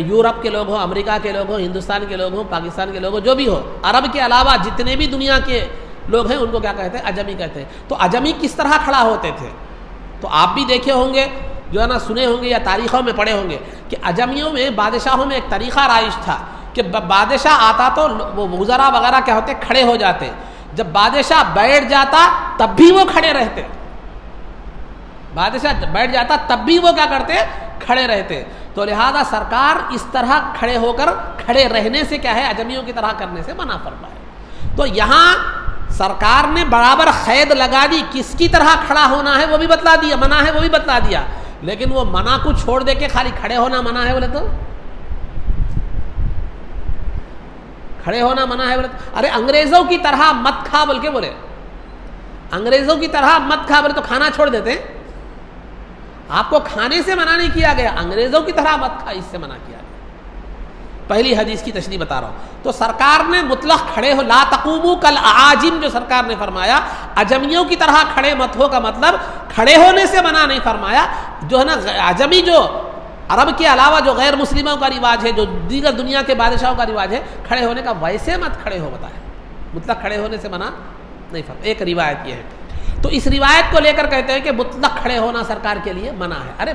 یورپ کے لوگ ہوں، امریکہ کے لوگ ہوں، ہندوستان کے لوگ ہوں، پاکستان کے لوگ ہوں، جو بھی ہو، عرب کے علاوہ جتنے بھی دنیا کے لوگ ہیں ان کو کیا کہتے ہیں؟ اجمی کہتے ہیں. تو اجمی کس طرح کھڑا ہوتے تھے؟ تو آپ بھی دیکھے ہوں گے، جو ہے نا سنے ہوں گے یا تاریخوں میں پڑھے ہوں گے کہ اجمیوں میں بادشاہوں میں ایک طریقہ رائج تھا کہ بادشاہ آتا تو وہ وزراء وغیرہ کیا ہوتے؟ کھڑے ہو جاتے. جب بادشاہ بیٹھ جاتا تب بھی وہ کھڑے رہتے. بادشاہ بیٹھ جاتا تب بھی وہ کیا کرتے؟ کھڑے رہتے. تو لہذا سرکار اس طرح کھڑے ہو کر کھڑے رہنے سے کیا ہے؟ اجمیوں کی طرح کرنے سے منع فرمائے. تو یہاں سرکار نے برابر قید لگا دی، کس کی طرح کھڑا ہونا ہے وہ بھی بتلا دیا، منع ہے وہ بھی بتلا دیا. لیکن وہ منع کو چھوڑ دے کے خالی کھڑے ہونا منع ہے بولے تو، کھڑے ہونا منع ہے بولے تو ارے انگریزوں کی طرح مت کھا بول کے بولے، انگریزوں کی طرح مت کھا بولے تو کھانا چھوڑ دیتے. آپ کو کھانے سے منع نہیں کیا گیا، انگریزوں کی طرح مت کھا اس سے منع کیا گیا. پہلی حدیث کی تشریح بتا رہا ہوں. تو سرکار نے مطلق کھڑے ہو، لا تقوموا کالاعاجم جو سرکار نے فرمایا، اجمیوں کی طرح کھڑے مت ہو کا مطلب کھڑے ہونے سے منع نہیں فرمایا. جو ہے نا اجمی جو عرب کے علاوہ جو غیر مسلموں کا رواج ہے، جو دیگر دنیا کے بادشاہوں کا رواج ہے کھڑے ہونے کا، ویسے مت کھڑے ہو بتایا، مطلق کھڑے ہونے سے منع نہیں فرمایا. ایک روایت یہ ہے. تو اس روایت کو لے کر کہتے ہیں کہ مطلق کھڑے ہونا سرکار کے لیے منع ہے. ارے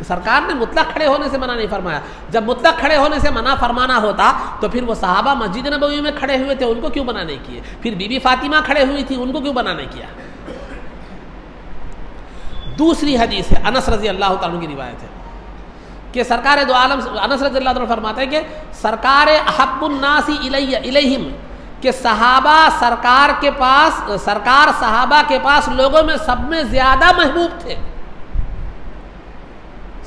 سرکار نے مطلق کھڑے ہونے سے منع نہیں فرمایا. جب مطلق کھڑے ہونے سے منع فرمانا ہوتا تو پھر وہ صحابہ مسجد نبوی میں کھڑے ہوئے تھے، ان کو کیوں منع نہیں کیے؟ پھر بی بی فاطمہ کھڑے ہوئی تھی، ان کو کیوں منع نہیں کیا؟ دوسری حدیث ہے، انس رضی اللہ تعالیٰ عنہ کی روایت ہے کہ سرکار دو عالم انس رضی اللہ عنہ فرماتے ہیں کہ سرکار احب الناس الیہم، کہ صحابہ سرکار کے پاس، سرکار صحابہ کے پاس لوگوں میں سب میں زیادہ محبوب تھے.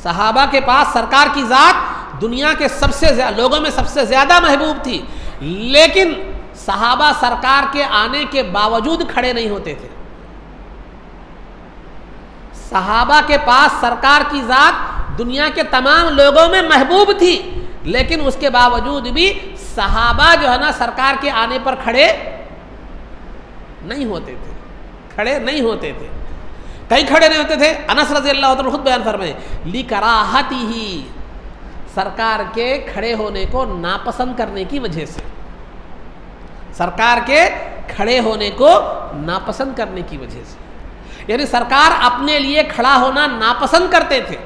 صحابہ کے پاس سرکار کی ذات دنیا کے سب سے لوگوں میں سب سے زیادہ محبوب تھی، لیکن صحابہ سرکار کے آنے کے باوجود کھڑے نہیں ہوتے تھے. صحابہ کے پاس سرکار کی ذات دنیا کے تمام لوگوں میں محبوب تھی، لیکن اس کے باوجود بھی صحابہ جو ہے نا سرکار کے آنے پر کھڑے نہیں ہوتے تھے، کھڑے نہیں ہوتے تھے. کہیں کھڑے نہیں ہوتے تھے. انس رضی اللہ عنہ خود بیان فرمائے لِکَرَاحَتِهِ، سرکار کے کھڑے ہونے کو ناپسند کرنے کی وجہ سے، سرکار کے کھڑے ہونے کو ناپسند کرنے کی وجہ سے. یعنی سرکار اپنے لیے کھڑا ہونا ناپسند کرتے تھے،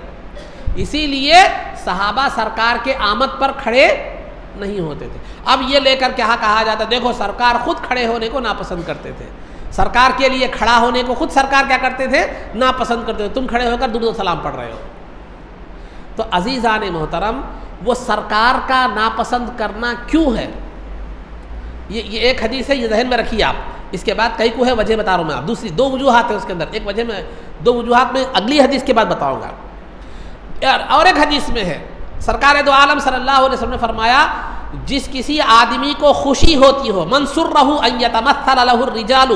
اسی لیے صحابہ سرکار کے آمد پر کھڑے نہیں ہوتے تھے. اب یہ لے کر کیا کہا جاتا ہے؟ دیکھو سرکار خود کھڑے ہونے کو ناپسند کرتے تھے، سرکار کے لیے کھڑا ہونے کو خود سرکار کیا کرتے تھے؟ ناپسند کرتے تھے. تم کھڑے ہو کر درود و سلام پڑھ رہے ہو. تو عزیزان محترم، وہ سرکار کا ناپسند کرنا کیوں ہے؟ یہ ایک حدیث ہے، یہ ذہن میں رکھیے آپ. اس کے بعد کئی کو ہے وجہ بتا رہا ہوں میں. آپ دوسری دو وجوہات ہیں اس کے اندر، ایک وجہ میں، دو وجوہات میں اگلی حدیث کے بعد بتاؤں گا. اور ایک حدیث میں ہے سرکار دو عالم صلی اللہ علیہ وسلم نے فرمایا جس کسی آدمی کو خوشی ہوتی ہو، من سرہ ان یتمثل لہ الرجال،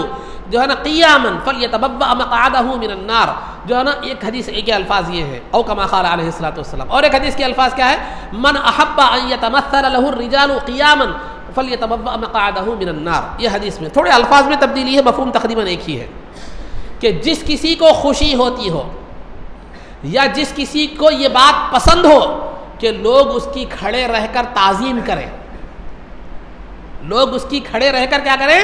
جو ہے نا قیاما فلیتبوأ مقعدہ من النار. جو ہے نا ایک حدیث کے الفاظ یہ ہے، او کما قال علیہ الصلوۃ والسلام. اور ایک حدیث کے الفاظ کیا ہے؟ من احب ان یتمثل لہ الرجال قیاما فلیتبوأ مقعدہ من النار. یہ حدیث میں تھوڑے الفاظ میں تبدیلی ہے، مفہوم تقریباً ایک ہی ہے کہ جس کسی کو خوشی ہوتی ہو یا جس کسی کو یہ بات پسند ہو کہ لوگ اس کی کھڑے رہ کر تعظیم کریں، لوگ اس کی کھڑے رہ کر کیا کریں؟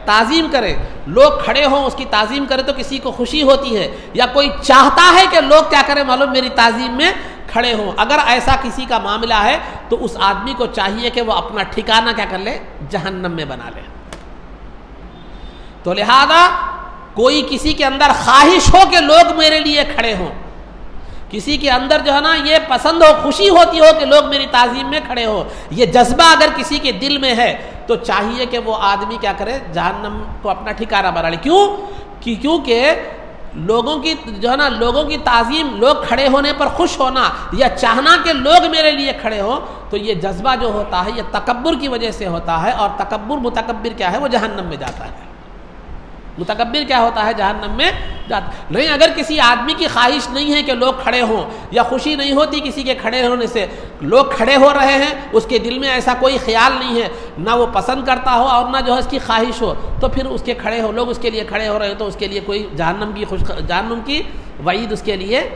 تعظیم کریں. لوگ کھڑے ہوں اس کی تعظیم کریں تو کسی کو خوشی ہوتی ہے، یا کوئی چاہتا ہے کہ لوگ کیا کریں معلوم میری تعظیم میں کھڑے ہوں. اگر ایسا کسی کا معاملہ ہے تو اس آدمی کو چاہیے کہ وہ اپنا ٹھکانہ کیا کر لے؟ جہنم میں بنا لے. تو لہذا کوئی کسی کے اندر خواہش ہو کہ لوگ میرے لیے کھڑے ہوں، کسی کے اندر جو ہے نا یہ پسند ہو، خوشی ہوتی ہو کہ لوگ میری تعظیم میں کھڑے ہو، یہ جذبہ اگر کسی کے دل میں ہے تو چاہیے کہ وہ آدمی کیا کرے؟ جہنم کو اپنا ٹھکانہ بنا لے. کیوں؟ کیونکہ لوگوں کی جو ہے نا لوگوں کی تعظیم، لوگ کھڑے ہونے پر خوش ہونا یا چاہنا کہ لوگ میرے لیے کھڑے ہوں، تو تو یہ جذبہ جو ہوتا ہے یہ تکبر کی وجہ سے ہوتا ہے، اور تکبر متکبر کیا ہے وہ جہنم میں جاتا ہے، متکبر کیا ہوتا ہے جہنم میں جاتا ہے۔ نہیں اگر کسی آدمی کی خواہش نہیں ہے کہ لوگ کھڑے ہوں، یا خوشی نہیں ہوتی کسی کے کھڑے ہونے سے، لوگ کھڑے ہو رہے ہیں، اس کے دل میں ایسا کوئی خیال نہیں ہے، نہ وہ پسند کرتا ہو اور نہ جو ہے اس کی خواہش ہو، تو پھر اس کے کھڑے ہو لوگ اس کے لیے کھڑے ہو رہے ہیں تو اس کے لیے کوئی جہنم کی وعید اس کے لیے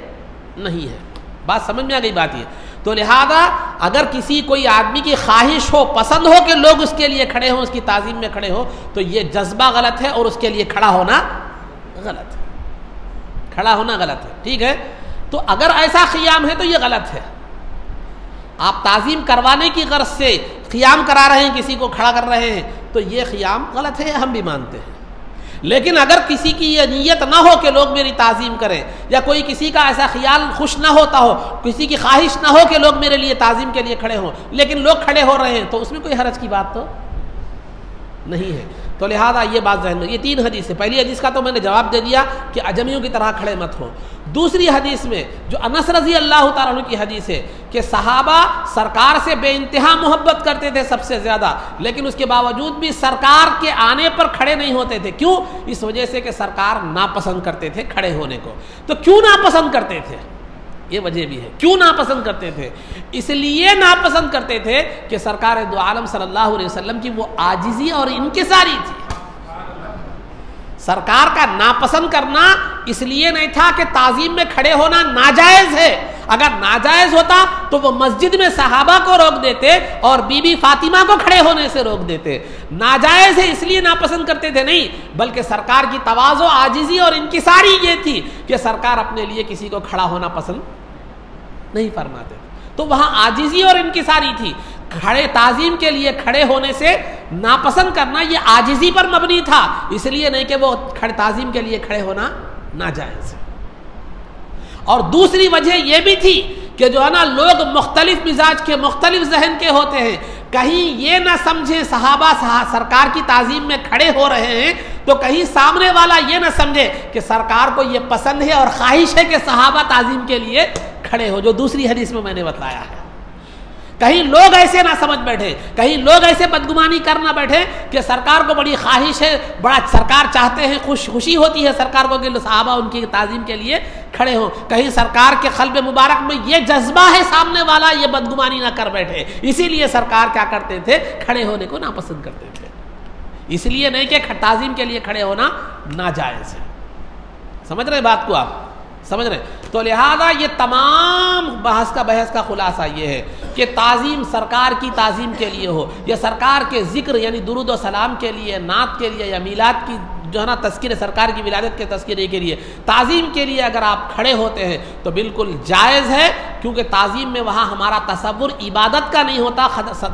نہیں ہے۔ بات سمجھ میں آ گئی بات یہ؟ تو لہذا اگر کسی کوئی آدمی کی خواہش ہو، پسند ہو کہ لوگ اس کے لیے کھڑے ہوں، اس کی تعظیم میں کھڑے ہو، تو یہ جذبہ غلط ہے اور اس کے لیے کھڑا ہونا غلط ہے، کھڑا ہونا غلط ہے، ٹھیک ہے؟ تو اگر ایسا قیام ہے تو یہ غلط ہے۔ آپ تعظیم کروانے کی غرض سے قیام کرا رہے ہیں، کسی کو کھڑا کر رہے ہیں، تو یہ قیام غلط ہے، ہم بھی مانتے ہیں۔ لیکن اگر کسی کی یہ نیت نہ ہو کہ لوگ میری تعظیم کریں، یا کوئی کسی کا ایسا خیال خوش نہ ہوتا ہو، کسی کی خواہش نہ ہو کہ لوگ میرے لیے تعظیم کے لیے کھڑے ہوں، لیکن لوگ کھڑے ہو رہے ہیں، تو اس میں کوئی حرج کی بات تو نہیں ہے۔ تو لہذا یہ بات ذہن میں، یہ 3 حدیث ہے۔ پہلی حدیث کا تو میں نے جواب دے دیا کہ اجمیوں کی طرح کھڑے مت ہو۔ دوسری حدیث میں جو انس رضی اللہ تعالیٰ عنہ کی حدیث ہے کہ صحابہ سرکار سے بے انتہا محبت کرتے تھے سب سے زیادہ، لیکن اس کے باوجود بھی سرکار کے آنے پر کھڑے نہیں ہوتے تھے۔ کیوں؟ اس وجہ سے کہ سرکار ناپسند کرتے تھے کھڑے ہونے کو۔ تو کیوں ناپسند کرتے تھے؟ یہ وجہ بھی ہے کیوں ناپسند کرتے تھے۔ اس لیے ناپسند کرتے تھے کہ سرکار دو عالم صلی اللہ علیہ وسلم کی وہ عاجزی اور انکساری تھی۔ سرکار کا ناپسند کرنا اس لیے نہیں تھا کہ تعظیم میں کھڑے ہونا ناجائز ہے۔ اگر ناجائز ہوتا تو وہ مسجد میں صحابہ کو روک دیتے اور بی بی فاطمہ کو کھڑے ہونے سے روک دیتے۔ ناجائز ہے اس لیے ناپسند کرتے تھے نہیں، بلکہ سرکار کی تواضع، عاجزی اور انکساری یہ تھی کہ سرکار اپنے لیے کسی کو کھڑا ہونا پسند نہیں فرماتے۔ تو وہاں عاجزی اور انکساری تھی۔ کھڑے تعظیم کے لیے کھڑے ہونے سے ناپسند کرنا یہ عاجزی پر مبنی تھا، اس لیے نہیں کہ وہ تعظیم کے لیے کھڑے ہونا ناجائز ہے۔ اور دوسری وجہ یہ بھی تھی کہ جو ہے نا لوگ مختلف مزاج کے، مختلف ذہن کے ہوتے ہیں، کہیں یہ نہ سمجھے صحابہ سرکار کی تعظیم میں کھڑے ہو رہے ہیں تو کہیں سامنے والا یہ نہ سمجھے کہ سرکار کو یہ پسند ہے اور خواہش ہے کہ صحابہ تعظیم کے لیے کھڑے ہو، جو دوسری حدیث میں نے بتلایا ہے۔ کہیں لوگ ایسے نہ سمجھ بیٹھے، کہیں لوگ ایسے بدگمانی کر نہ بیٹھے کہ سرکار کو بڑی خواہش ہے، بڑا سرکار چاہتے ہیں، خوشی ہوتی ہے سرکار کو کہ صحابہ ان کی تعظیم کے لیے کھڑے ہوں، کہیں سرکار کے قلب مبارک میں یہ جذبہ ہے سامنے والا یہ بدگمانی نہ کر بیٹھے، اسی لیے سرکار کیا کرتے تھے؟ کھڑے ہونے کو ناپسند کرتے تھے۔ اس لیے نہیں کہ تعظیم کے لیے کھڑے ہونا ناجائز ہے۔ سمجھ رہے بات کو؟ آپ سمجھ رہے؟ تو لہذا یہ تمام بحث کا خلاصہ یہ ہے کہ تعظیم سرکار کی تعظیم کے لیے ہو، یا سرکار کے ذکر یعنی درود و سلام کے لیے، نعت کے لیے، یا میلاد کی جو ہے نا تذکرے، سرکار کی ولادت کے تذکرے کے لیے، تعظیم کے لیے اگر آپ کھڑے ہوتے ہیں تو بالکل جائز ہے، کیونکہ تعظیم میں وہاں ہمارا تصور عبادت کا نہیں ہوتا،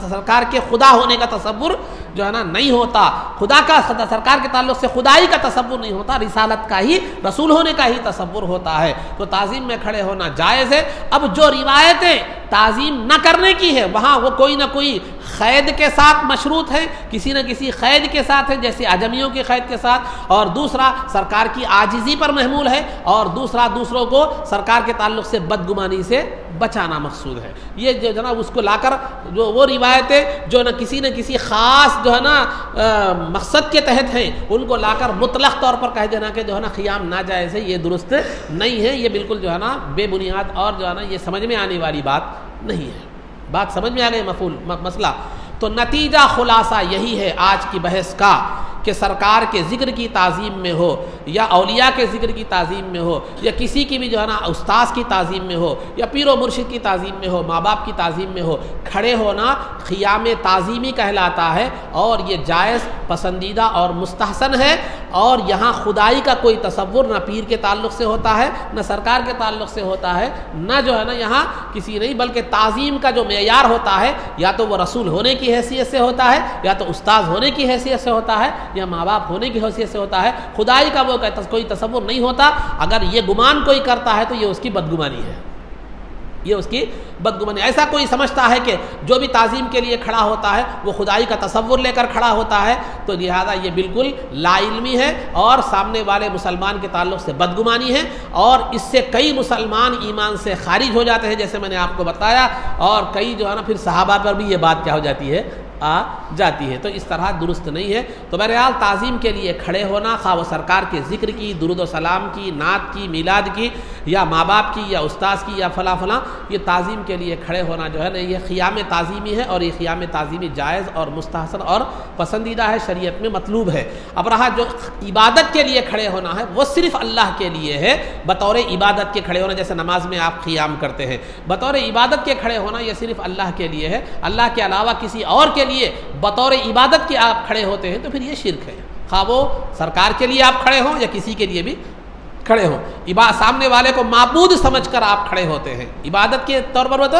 سرکار کے خدا ہونے کا تصور جو ہے نا نہیں ہوتا، خدا کا سرکار کے تعلق سے خدائی کا تصور نہیں ہوتا، رسالت کا ہی، رسول ہونے کا ہی تصور ہوتا ہے۔ تو تعظیم میں کھڑے ہونا جائز ہے۔ اب جو روایتیں تعظیم نہ کرنے کی ہے وہاں وہ کوئی نہ کوئی قید کے ساتھ مشروط ہے، کسی نہ کسی قید کے ساتھ ہے، جیسے اجمیوں کی قید کے ساتھ، اور دوسرا سرکار کی عاجزی پر محمول ہے، اور دوسرا دوسروں کو سرکار کے تعلق سے بدگمانی سے بچانا مقصود ہے۔ یہ جو جناب اس کو لا کر جو وہ روایتیں جو نہ کسی خاص جو ہے نا مقصد کے تحت ہیں ان کو لا کر مطلق طور پر کہہ دینا کہ جو ہے نا قیام ناجائز ہے، یہ درست نہیں ہے، یہ بالکل جو ہے نا بے بنیاد اور جو ہے نا یہ سمجھ میں آنے والی بات نہیں ہے۔ بات سمجھ میں آ گئی مسئلہ؟ تو نتیجہ خلاصہ یہی ہے آج کی بحث کا کہ سرکار کے ذکر کی تعظیم میں ہو، یا اولیاء کے ذکر کی تعظیم میں ہو، یا کسی کی بھی جو ہے نا استاذ کی تعظیم میں ہو، یا پیر و مرشد کی تعظیم میں ہو، ماں باپ کی تعظیم میں ہو، کھڑے ہونا قیام تعظیمی کہلاتا ہے، اور یہ جائز، پسندیدہ اور مستحسن ہے۔ اور یہاں خدائی کا کوئی تصور نہ پیر کے تعلق سے ہوتا ہے، نہ سرکار کے تعلق سے ہوتا ہے، نہ جو ہے نا یہاں کسی نہیں، بلکہ تعظیم کا جو معیار ہوتا ہے یا تو وہ رسول ہونے کی حیثیت سے ہوتا ہے، یا تو استاذ ہونے کی حیثیت سے ہوتا ہے، یا ماں باپ ہونے کی حیثیت سے ہوتا ہے۔ خدائی کا وہ کوئی تصور نہیں ہوتا۔ اگر یہ گمان کوئی کرتا ہے تو یہ اس کی بدگمانی ہے۔ یہ اس کی بدگمانی. ایسا کوئی سمجھتا ہے کہ جو بھی تعظیم کے لیے کھڑا ہوتا ہے وہ خدائی کا تصور لے کر کھڑا ہوتا ہے, تو لہذا یہ بالکل لا علمی ہے اور سامنے والے مسلمان کے تعلق سے بدگمانی ہے, اور اس سے کئی مسلمان ایمان سے خارج ہو جاتے ہیں جیسے میں نے آپ کو بتایا, اور کئی جو ہے نا پھر صحابہ پر بھی یہ بات کیا ہو جاتی ہے, آ جاتی ہے. تو اس طرح درست نہیں ہے. تو بہرحال تعظیم کے لیے کھڑے ہونا, خواہ وہ سرکار کے ذکر کی, درود و سلام کی, نعت کی, میلاد کی, یا ماں باپ کی, یا استاذ کی, یا فلاں فلاں, یہ تعظیم کے لیے کھڑے ہونا جو ہے نا یہ قیام تعظیمی ہے, اور یہ قیام تعظیمی جائز اور مستحسن اور پسندیدہ ہے, شریعت میں مطلوب ہے. اب رہا جو عبادت کے لیے کھڑے ہونا ہے وہ صرف اللہ کے لیے ہے, بطور عبادت کے کھڑے ہونا, جیسے نماز میں آپ قیام کرتے ہیں, بطور عبادت کے کھڑے ہونا یہ صرف اللہ کے لیے ہے. اللہ کے علاوہ کسی اور کے لیے بطور عبادت کے آپ کھڑے ہوتے ہیں تو پھر یہ شرک ہے, خواہ وہ سرکار کے لیے آپ کھڑے ہوں یا کسی کے لیے بھی کھڑے ہوں. سامنے والے کو معبود سمجھ کر آپ کھڑے ہوتے ہیں, عبادت کے طور پر تو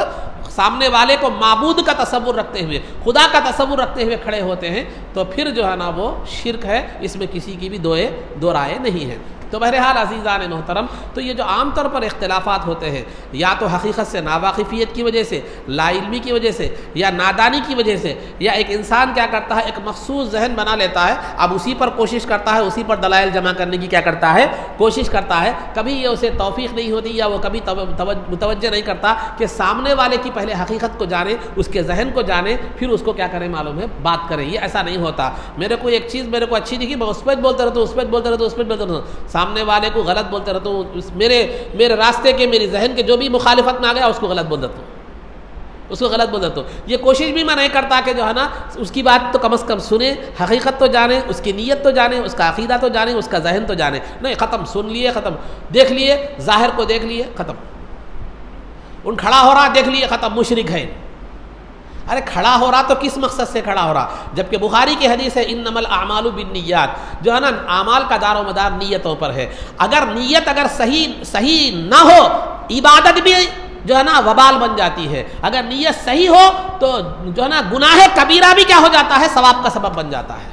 سامنے والے کو معبود کا تصور رکھتے ہوئے, خدا کا تصور رکھتے ہوئے کھڑے ہوتے ہیں, تو پھر جو ہے نا وہ شرک ہے, اس میں کسی کی بھی دو رائے نہیں ہے. تو بہرحال عزیزان محترم, تو یہ جو عام طور پر اختلافات ہوتے ہیں, یا تو حقیقت سے ناواقفیت کی وجہ سے, لا علمی کی وجہ سے, یا نادانی کی وجہ سے, یا ایک انسان کیا کرتا ہے ایک مخصوص ذہن بنا لیتا ہے, اب اسی پر کوشش کرتا ہے, اسی پر دلائل جمع کرنے کی کیا کرتا ہے کوشش کرتا ہے, کبھی یہ اسے توفیق نہیں ہوتی یا وہ کبھی متوجہ نہیں کرتا کہ سامنے والے کی پہلے حقیقت کو جانے, اس کے ذہن کو جانے, پھر اس کو کیا کریں معلوم ہے بات کریں. یہ ایسا نہیں ہوتا. میرے کو ایک چیز میرے کو اچھی دکھی, میں اس پہ بولتا رہتا ہوں, اس پہ بولتا رہتا ہوں, اس پہ بولتا رہتا ہوں, سامنے والے کو غلط بولتے رہتا ہوں, میرے راستے کے, میری ذہن کے جو بھی مخالفت میں آ گیا اس کو غلط بول دیتا ہوں, اس کو غلط بول دیتا ہوں. یہ کوشش بھی میں نہیں کرتا کہ جو ہے نا اس کی بات تو کم از کم سنیں, حقیقت تو جانیں, اس کی نیت تو جانیں, اس کا عقیدہ تو جانیں, اس کا ذہن تو جانیں. نہیں, ختم, سن لیے ختم, دیکھ لیے ظاہر کو, دیکھ لیے ختم, ان کھڑا ہو رہا دیکھ لیے ختم, مشرک ہے. ارے کھڑا ہو رہا تو کس مقصد سے کھڑا ہو رہا, جبکہ بخاری کی حدیث ہے انما الاعمال بالنیات, جو ہے نا اعمال کا دار و مدار نیتوں پر ہے. اگر نیت اگر صحیح نہ ہو, عبادت بھی جو ہے نا وبال بن جاتی ہے. اگر نیت صحیح ہو تو جو ہے نا گناہ کبیرہ بھی کیا ہو جاتا ہے, ثواب کا سبب بن جاتا ہے.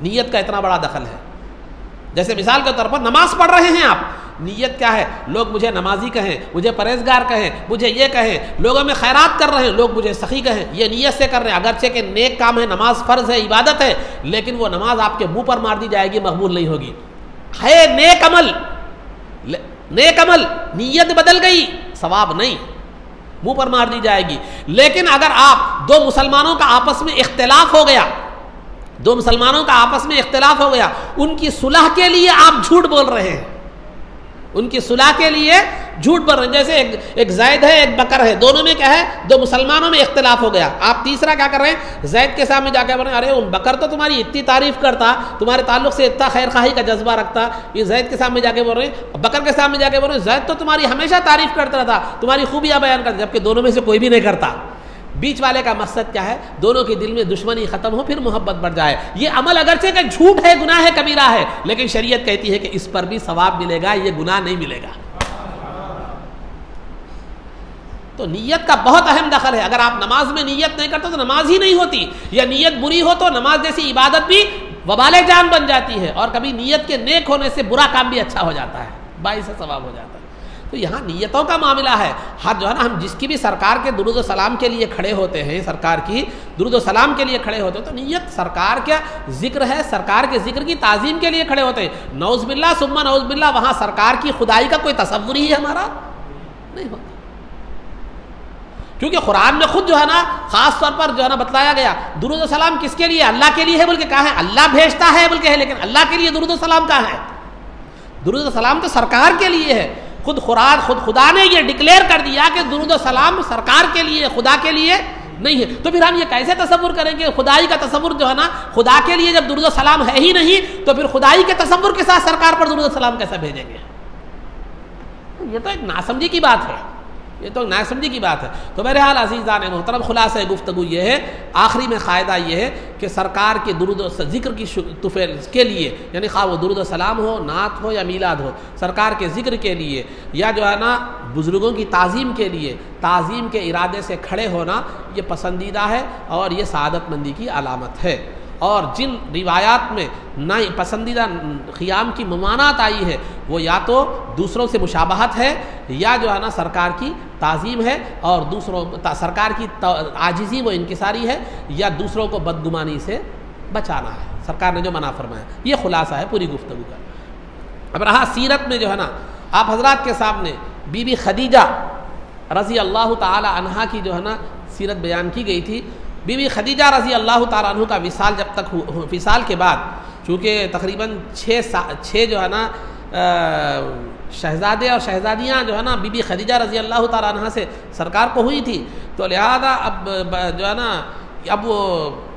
نیت کا اتنا بڑا دخل ہے. جیسے مثال کے طور پر نماز پڑھ رہے ہیں آپ, نیت کیا ہے, لوگ مجھے نمازی کہیں, مجھے پرہیزگار کہیں, مجھے یہ کہیں, لوگوں میں خیرات کر رہے ہیں, لوگ مجھے سخی کہیں, یہ نیت سے کر رہے ہیں. اگرچہ کہ نیک کام ہے, نماز فرض ہے, عبادت ہے, لیکن وہ نماز آپ کے منہ پر مار دی جائے گی, مقبول نہیں ہوگی. ہے نیک عمل, نیت بدل گئی, ثواب نہیں, منہ پر مار دی جائے گی. لیکن اگر آپ دو مسلمانوں کا آپس میں اختلاف ہو گیا, ان کی صلح کے لیے آپ جھوٹ بول رہے ہیں, ان کی صلح کے لیے جھوٹ بول رہے ہیں. جیسے ایک زید ہے, ایک بکر ہے, دونوں میں کیا ہے, دو مسلمانوں میں اختلاف ہو گیا. آپ تیسرا کیا کر رہے ہیں, زید کے سامنے جا کے بول رہے ہیں ارے ان بکر تو تمہاری اتنی تعریف کرتا, تمہارے تعلق سے اتنا خیر خواہی کا جذبہ رکھتا. یہ زید کے سامنے جا کے بول رہے ہیں, بکر کے سامنے جا کے بول رہے ہیں زید تو تمہاری ہمیشہ تعریف کرتا رہتا, تمہاری خوبیاں بیان کرتا, جبکہ دونوں میں سے کوئی بھی نہیں کرتا. بیچ والے کا مقصد کیا ہے, دونوں کے دل میں دشمنی ختم ہو, پھر محبت بڑھ جائے. یہ عمل اگرچہ کہ جھوٹ ہے, گناہ ہے, کبیرہ ہے, لیکن شریعت کہتی ہے کہ اس پر بھی ثواب ملے گا, یہ گناہ نہیں ملے گا. تو نیت کا بہت اہم دخل ہے. اگر آپ نماز میں نیت نہیں کرتے تو نماز ہی نہیں ہوتی, یا نیت بری ہو تو نماز جیسی عبادت بھی وبال جان بن جاتی ہے, اور کبھی نیت کے نیک ہونے سے برا کام بھی اچھا ہو جاتا ہے, باعث ثواب ہو جاتا ہے. تو یہاں نیتوں کا معاملہ ہے. ہر جو ہے نا ہم جس کی بھی سرکار کے درود و سلام کے لیے کھڑے ہوتے ہیں, سرکار کی درود و سلام کے لیے کھڑے ہوتے ہیں, تو نیت سرکار کا ذکر ہے, سرکار کے ذکر کی تعظیم کے لیے کھڑے ہوتے ہیں. نعوذ باللہ ثم نعوذ باللہ, وہاں سرکار کی خدائی کا کوئی تصور ہی ہمارا نہیں ہوتا. کیونکہ قرآن میں خود جو ہے نا خاص طور پر جو ہے نا بتلایا گیا, درود و سلام کس کے لیے, اللہ کے لیے ہے بول کے کہا ہے, اللہ بھیجتا ہے بول کے ہے, لیکن اللہ کے لیے درود و سلام کہاں ہے. درود و سلام تو سرکار کے لیے ہے. خود خدا نے یہ ڈکلیئر کر دیا کہ درود و سلام سرکار کے لیے, خدا کے لیے نہیں ہے. تو پھر ہم یہ کیسے تصور کریں گے, خدائی کا تصور جو ہے نا خدا کے لیے جب درود و سلام ہے ہی نہیں, تو پھر خدائی کے تصور کے ساتھ سرکار پر درود و سلام کیسے بھیجیں گے. یہ تو ایک ناسمجھی کی بات ہے, یہ تو ناسمجھی کی بات ہے. تو بہرحال عزیزان محترم, خلاصہ گفتگو یہ ہے, آخری میں قاعدہ یہ ہے کہ سرکار کے درود و ذکر کی کے لیے, یعنی خواہ وہ درود و سلام ہو, نعت ہو یا میلاد ہو, سرکار کے ذکر کے لیے یا جو ہے نا بزرگوں کی تعظیم کے لیے, تعظیم کے ارادے سے کھڑے ہونا یہ پسندیدہ ہے اور یہ سعادت مندی کی علامت ہے. اور جن روایات میں نہ پسندیدہ قیام کی ممانعت آئی ہے, وہ یا تو دوسروں سے مشابہت ہے, یا جو ہے نا سرکار کی تعظیم ہے اور دوسروں سرکار کی عاجزی وہ انکساری ہے یا دوسروں کو بدگمانی سے بچانا ہے، سرکار نے جو منع فرمایا۔ یہ خلاصہ ہے پوری گفتگو کا۔ اب رہا سیرت میں جو ہے نا، آپ حضرات کے سامنے بی بی خدیجہ رضی اللہ تعالی عنہا کی جو ہے نا سیرت بیان کی گئی تھی۔ بی بی خدیجہ رضی اللہ تعالیٰ عنہ کا وصال جب تک وصال کے بعد، چونکہ تقریباً 6 جو ہے نا شہزادے اور شہزادیاں جو ہے نا بی بی خدیجہ رضی اللہ تعالیٰ عنہ سے سرکار کو ہوئی تھی، تو لہذا اب جو ہے نا اب وہ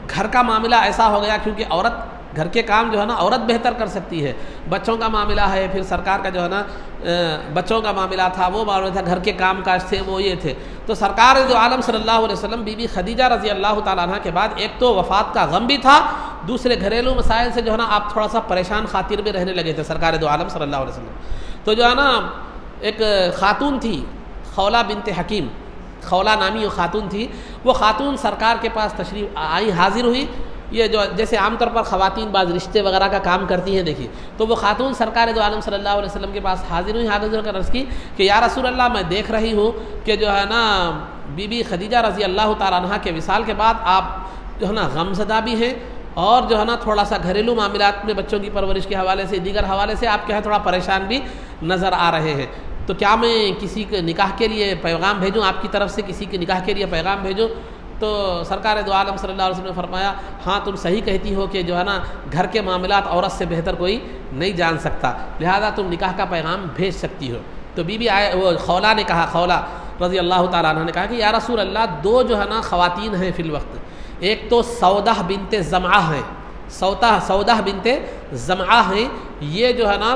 گھر کا معاملہ ایسا ہو گیا، کیونکہ عورت گھر کے کام جو ہے نا عورت بہتر کر سکتی ہے، بچوں کا معاملہ ہے، پھر سرکار کا جو ہے نا بچوں کا معاملہ تھا، وہ معاملہ تھا، گھر کے کام کاج تھے، وہ یہ تھے۔ تو سرکار جو عالم صلی اللہ علیہ وسلم بی بی خدیجہ رضی اللہ تعالیٰ عنہ کے بعد ایک تو وفات کا غم بھی تھا، دوسرے گھریلو مسائل سے جو ہے نا آپ تھوڑا سا پریشان خاطر میں رہنے لگے تھے سرکار دو عالم صلی اللہ علیہ وسلم۔ تو جو ہے نا ایک خاتون تھی خولہ بنت حکیم، خولہ نامی خاتون تھی، وہ خاتون سرکار کے پاس تشریف آئی، حاضر ہوئی۔ یہ جو جیسے عام طور پر خواتین بعض رشتے وغیرہ کا کام کرتی ہیں، دیکھیے، تو وہ خاتون سرکار دو عالم صلی اللہ علیہ وسلم کے پاس حاضر ہوئی، حاضر ہو کر عرض کی کہ یا رسول اللہ، میں دیکھ رہی ہوں کہ جو ہے نا بی بی خدیجہ رضی اللہ تعالیٰ عنہ کے وصال کے بعد آپ جو ہے نا غم زدہ بھی ہیں، اور جو ہے نا تھوڑا سا گھریلو معاملات میں بچوں کی پرورش کے حوالے سے، دیگر حوالے سے آپ کیا ہے تھوڑا پریشان بھی نظر آ رہے ہیں۔ تو کیا میں کسی کے نکاح کے لیے پیغام بھیجوں، آپ کی طرف سے کسی کے نکاح کے لیے پیغام بھیجوں؟ تو سرکار دو عالم صلی اللہ علیہ وسلم نے فرمایا، ہاں تم صحیح کہتی ہو کہ جو ہے نا گھر کے معاملات عورت سے بہتر کوئی نہیں جان سکتا، لہذا تم نکاح کا پیغام بھیج سکتی ہو۔ تو بی بی وہ خولہ نے کہا، خولہ رضی اللہ تعالیٰ عنہ نے کہا کہ یا رسول اللہ، 2 جو ہے نا خواتین ہیں فی الوقت، ایک تو سودہ بنت زمعہ ہیں، سودہ بنت زمعہ ہیں، یہ جو ہے نا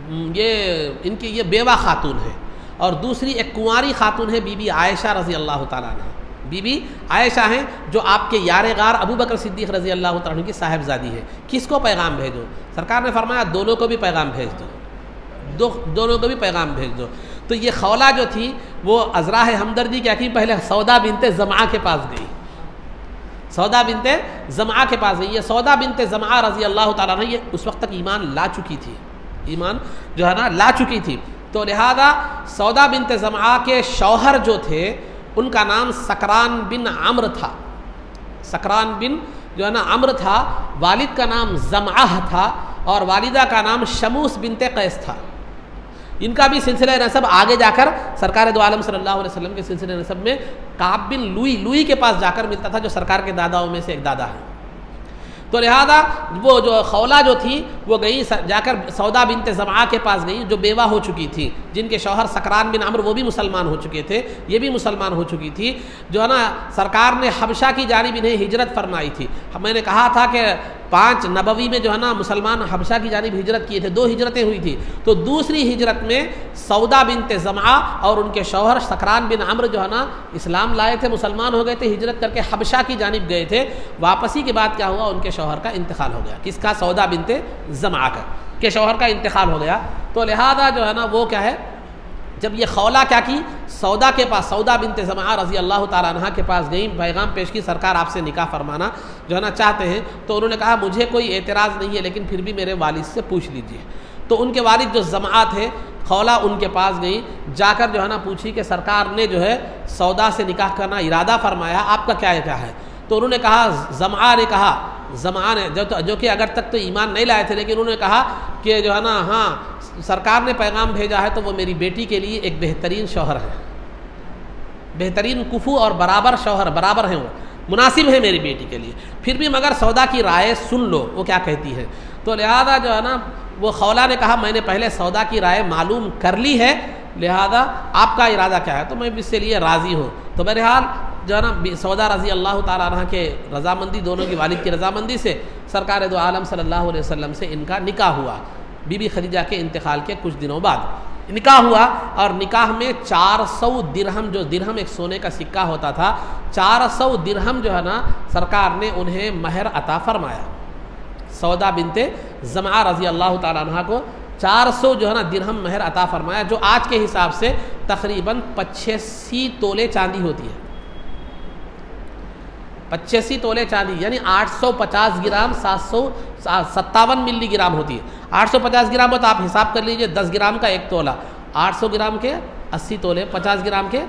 ان کی یہ بیوہ خاتون ہے، اور دوسری ایک کنواری خاتون ہے بی بی عائشہ رضی اللہ تعالیٰ عنہ۔ بی بی عائشہ ہیں جو آپ کے یار غار ابو بکر صدیق رضی اللہ تعالیٰ عنہ کی صاحبزادی ہے۔ کس کو پیغام بھیجو؟ سرکار نے فرمایا دونوں کو بھی پیغام بھیج دو، دونوں کو بھی پیغام بھیج دو۔ تو یہ خولہ جو تھی وہ ازراہ ہمدردی کیا کی، پہلے سودا بنت زمعہ کے پاس گئی، سودا بنت زمعہ کے پاس گئی۔ یہ سودا بنت زمعہ رضی اللہ تعالیٰ عنہ یہ اس وقت تک ایمان لا چکی تھی، ایمان جو ہے نا لا چکی تھی۔ تو لہذا سودا بنت زمعہ کے شوہر جو تھے ان کا نام سکران بن عمرو تھا، سکران بن جو ہے نا عمرو تھا، والد کا نام زمعہ تھا اور والدہ کا نام شموس بنت قیس تھا۔ ان کا بھی سلسلہ نسب آگے جا کر سرکار دو عالم صلی اللہ علیہ وسلم کے سلسلہ نسب میں کعب بن لوئی کے پاس جا کر ملتا تھا، جو سرکار کے داداؤں میں سے ایک دادا ہے۔ تو لہذا وہ جو خولہ جو تھی وہ گئی جا کر سودا بنت زمعہ کے پاس گئی، جو بیوہ ہو چکی تھی، جن کے شوہر سکران بن عمرو وہ بھی مسلمان ہو چکے تھے، یہ بھی مسلمان ہو چکی تھی۔ جو ہے نا سرکار نے حبشہ کی جانب انہیں ہجرت فرمائی تھی۔ میں نے کہا تھا کہ 5 نبوی میں جو ہے نا مسلمان حبشہ کی جانب ہجرت کیے تھے، 2 ہجرتیں ہوئی تھی۔ تو دوسری ہجرت میں سودا بنت زمعہ اور ان کے شوہر سکران بن عمرو جو ہے نا اسلام لائے تھے، مسلمان ہو گئے تھے، ہجرت کر کے حبشہ کی جانب گئے تھے۔ واپسی کے بعد کیا ہوا، ان کے شوہر کا انتقال ہو گیا۔ کس کا؟ سودا بنت زمعہ کا، کہ شوہر کا انتقال ہو گیا۔ تو لہذا جو ہے نا وہ کیا ہے، جب یہ خولہ کیا کی، سودا کے پاس، سودا بنت زمعہ رضی اللہ تعالیٰ عنہ کے پاس گئی، پیغام پیش کی، سرکار آپ سے نکاح فرمانا جو ہے نا چاہتے ہیں۔ تو انہوں نے کہا مجھے کوئی اعتراض نہیں ہے، لیکن پھر بھی میرے والد سے پوچھ لیجئے۔ تو ان کے والد جو زمعہ تھے، خولہ ان کے پاس گئی، جا کر جو ہے نا پوچھی کہ سرکار نے جو ہے سودا سے نکاح کرنا ارادہ فرمایا، آپ کا کیا ہے؟ تو انہوں نے کہا، زمعہ نے جو کہ اگر تک تو ایمان نہیں لائے تھے، لیکن انہوں نے کہا کہ جو ہے نا ہاں سرکار نے پیغام بھیجا ہے تو وہ میری بیٹی کے لیے ایک بہترین شوہر ہے، بہترین کفو اور برابر شوہر، برابر ہیں، وہ مناسب ہے میری بیٹی کے لیے، پھر بھی مگر سودا کی رائے سن لو وہ کیا کہتی ہے۔ تو لہذا جو ہے نا وہ خولہ نے کہا میں نے پہلے سودا کی رائے معلوم کر لی ہے، لہذا آپ کا ارادہ کیا ہے؟ تو میں اس کے لیے راضی ہوں۔ تو بہرحال جو ہے نا سودا رضی اللہ تعالیٰ عنہ کے رضامندی، دونوں کی والد کی رضامندی سے سرکار دو عالم صلی اللہ علیہ وسلم سے ان کا نکاح ہوا۔ بی بی خدیجہ کے انتقال کے کچھ دنوں بعد نکاح ہوا، اور نکاح میں 400 درہم، جو درہم ایک سونے کا سکہ ہوتا تھا، 400 درہم جو ہے نا سرکار نے انہیں مہر عطا فرمایا۔ سودا بنت زمعہ رضی اللہ تعالیٰ عنہ کو 400 جو ہے نا درہم مہر عطا فرمایا، جو آج کے حساب سے تقریباً 85 تولے چاندی ہوتی ہے، 85 تولے چاندی یعنی 850 گرام 757 ملی گرام ہوتی ہے۔ 850 گرام ہو تو آپ حساب کر لیجئے، 10 گرام کا ایک تولہ، 800 گرام کے 80 تولے 50 گرام کے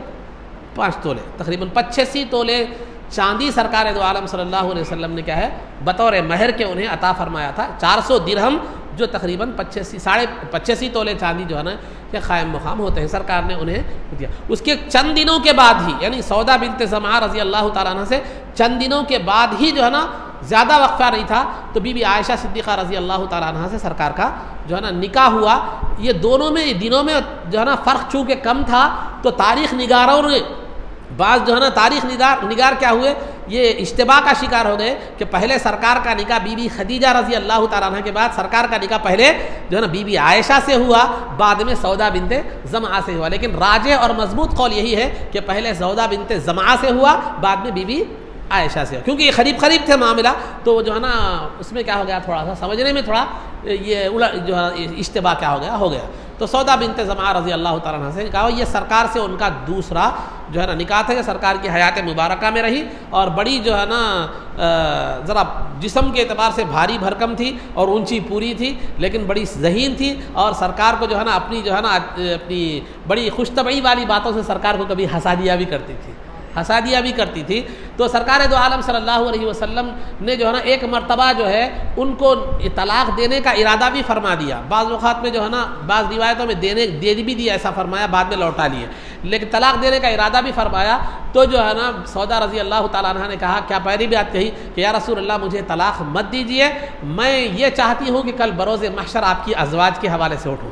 5 تولے تقریباً 85 تولے چاندی سرکار دو عالم صلی اللہ علیہ وسلم نے کیا ہے بطور مہر کے انہیں عطا فرمایا تھا. 400 درہم جو تقریباً 85 تولے چاندی جو ہے نا یہ قائم مقام ہوتے ہیں, سرکار نے انہیں دیا. اس کے چند دنوں کے بعد ہی یعنی سودا بنت زمعہ رضی اللہ تعالیٰ عنہ سے چند دنوں کے بعد ہی جو ہے نا, زیادہ وقفہ نہیں تھا, تو بی بی عائشہ صدیقہ رضی اللہ تعالیٰ عنہ سے سرکار کا جو ہے نا نکاح ہوا. یہ دونوں میں دنوں میں جو ہے نا فرق چونکہ کم تھا تو تاریخ نگاروں نے بعض جو ہے نا تاریخ نگار کیا ہوئے, یہ اشتباہ کا شکار ہو گئے کہ پہلے سرکار کا نکاح بی بی خدیجہ رضی اللہ تعالیٰ عنہ کے بعد سرکار کا نکاح پہلے جو ہے نا بی بی عائشہ سے ہوا, بعد میں سودا بنت زمعہ سے ہوا. لیکن راجح اور مضبوط قول یہی ہے کہ پہلے سودا بنت زمعہ سے ہوا, بعد میں بی بی عائشہ سے, کیونکہ یہ قریب تھے معاملہ, تو جو ہے نا اس میں کیا ہو گیا, تھوڑا سا سمجھنے میں تھوڑا یہ جو ہے اشتباہ کیا ہو گیا. تو سودا بنت زمعہ رضی اللہ تعالیٰ عنہ سے کہا, یہ سرکار سے ان کا دوسرا جو ہے نا نکاح تھا. سرکار کی حیات مبارکہ میں رہی اور بڑی جو ہے نا ذرا جسم کے اعتبار سے بھاری بھرکم تھی اور اونچی پوری تھی, لیکن بڑی ذہین تھی, اور سرکار کو جو ہے نا اپنی جو ہے نا اپنی بڑی خوش طبعی والی باتوں سے سرکار کو کبھی ہنسا دیا بھی کرتی تھی. تو سرکار دو عالم صلی اللہ علیہ وسلم نے جو ہے نا ایک مرتبہ جو ہے ان کو طلاق دینے کا ارادہ بھی فرما دیا. بعض اوقات میں جو ہے نا بعض روایتوں میں دے بھی دیا, ایسا فرمایا, بعد میں لوٹا لیے, لیکن طلاق دینے کا ارادہ بھی فرمایا. تو جو ہے نا سودا رضی اللہ تعالیٰ عنہ نے کہا, کیا پہلی بات کہی کہ یا رسول اللہ مجھے طلاق مت دیجیے, میں یہ چاہتی ہوں کہ کل بروز محشر آپ کی ازواج کے حوالے سے اٹھوں,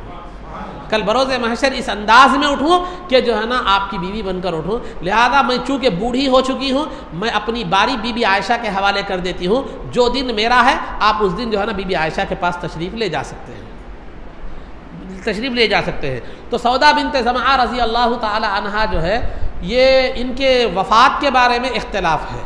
کل بروز محشر اس انداز میں اٹھوں کہ جو ہے نا آپ کی بیوی بن کر اٹھوں. لہذا میں چونکہ بوڑھی ہو چکی ہوں, میں اپنی باری بی بی عائشہ کے حوالے کر دیتی ہوں. جو دن میرا ہے آپ اس دن جو ہے نا بی بی عائشہ کے پاس تشریف لے جا سکتے ہیں. تو سودا بنت زمعہ رضی اللہ تعالی عنہا جو ہے, یہ ان کے وفات کے بارے میں اختلاف ہے,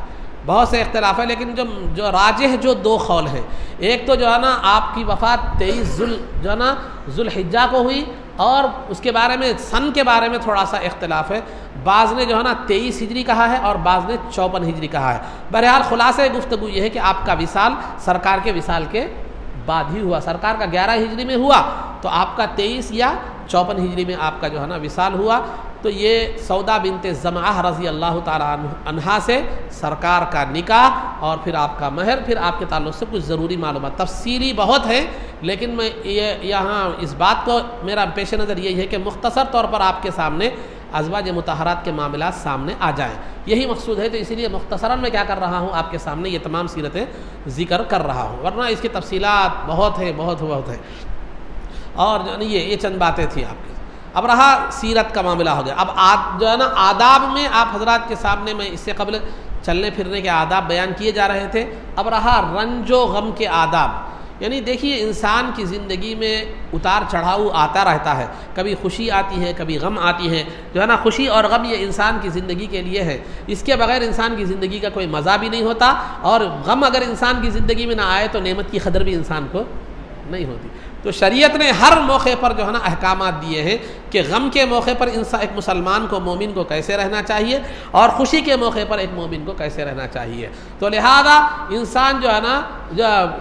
بہت سے اختلاف ہے, لیکن جو راجح جو دو قول ہیں, ایک تو جو ہے نا آپ کی وفات 23 جو ہے نا ذوالحجہ کو ہوئی, اور اس کے بارے میں سن کے بارے میں تھوڑا سا اختلاف ہے. بعض نے جو ہے نا 23 ہجری کہا ہے اور بعض نے 54 ہجری کہا ہے. بہرحال خلاصہ گفتگو یہ ہے کہ آپ کا وصال سرکار کے وصال کے بعد ہی ہوا. سرکار کا 11 ہجری میں ہوا تو آپ کا 23 یا 54 ہجری میں آپ کا جو ہے نا وصال ہوا. تو یہ سودا بنت زمعہ رضی اللہ تعالیٰ عنہا سے سرکار کا نکاح اور پھر آپ کا مہر, پھر آپ کے تعلق سے کچھ ضروری معلومات تفصیلی بہت ہیں, لیکن میں یہاں اس بات کو میرا پیش نظر یہی ہے کہ مختصر طور پر آپ کے سامنے ازواج مطہرات کے معاملات سامنے آ جائیں, یہی مقصود ہے. تو اسی لیے مختصراً میں کیا کر رہا ہوں, آپ کے سامنے یہ تمام سیرتیں ذکر کر رہا ہوں, ورنہ اس کی تفصیلات بہت ہیں. اور یہ چند باتیں تھیں آپ کی. اب رہا سیرت کا معاملہ ہو گیا. اب جو ہے نا آداب میں آپ حضرات کے سامنے میں اس سے قبل چلنے پھرنے کے آداب بیان کیے جا رہے تھے. اب رہا رنج و غم کے آداب. یعنی دیکھیے انسان کی زندگی میں اتار چڑھاؤ آتا رہتا ہے, کبھی خوشی آتی ہے کبھی غم آتی ہے, جو ہے نا خوشی اور غم یہ انسان کی زندگی کے لیے ہے, اس کے بغیر انسان کی زندگی کا کوئی مزہ بھی نہیں ہوتا, اور غم اگر انسان کی زندگی میں نہ آئے تو نعمت کی قدر بھی انسان کو نہیں ہوتی. تو شریعت نے ہر موقع پر جو ہے نا احکامات دیے ہیں کہ غم کے موقع پر ایک مسلمان کو مومن کو کیسے رہنا چاہیے اور خوشی کے موقع پر ایک مومن کو کیسے رہنا چاہیے. تو لہذا انسان جو ہے نا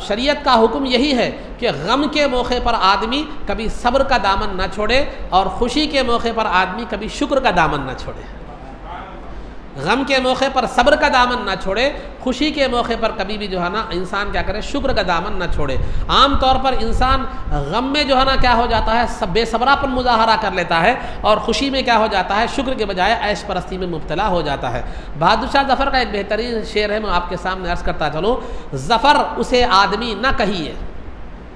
شریعت کا حکم یہی ہے کہ غم کے موقع پر آدمی کبھی صبر کا دامن نہ چھوڑے اور خوشی کے موقع پر آدمی کبھی شکر کا دامن نہ چھوڑے. غم کے موقع پر صبر کا دامن نہ چھوڑے, خوشی کے موقع پر کبھی بھی جو ہے نا انسان کیا کرے, شکر کا دامن نہ چھوڑے. عام طور پر انسان غم میں جو ہے نا کیا ہو جاتا ہے, بے صبراپن مظاہرہ کر لیتا ہے, اور خوشی میں کیا ہو جاتا ہے, شکر کے بجائے عیش پرستی میں مبتلا ہو جاتا ہے. بہادر شاہ ظفر کا ایک بہترین شعر ہے, میں آپ کے سامنے عرض کرتا چلوں. ظفر اسے آدمی نہ کہیے,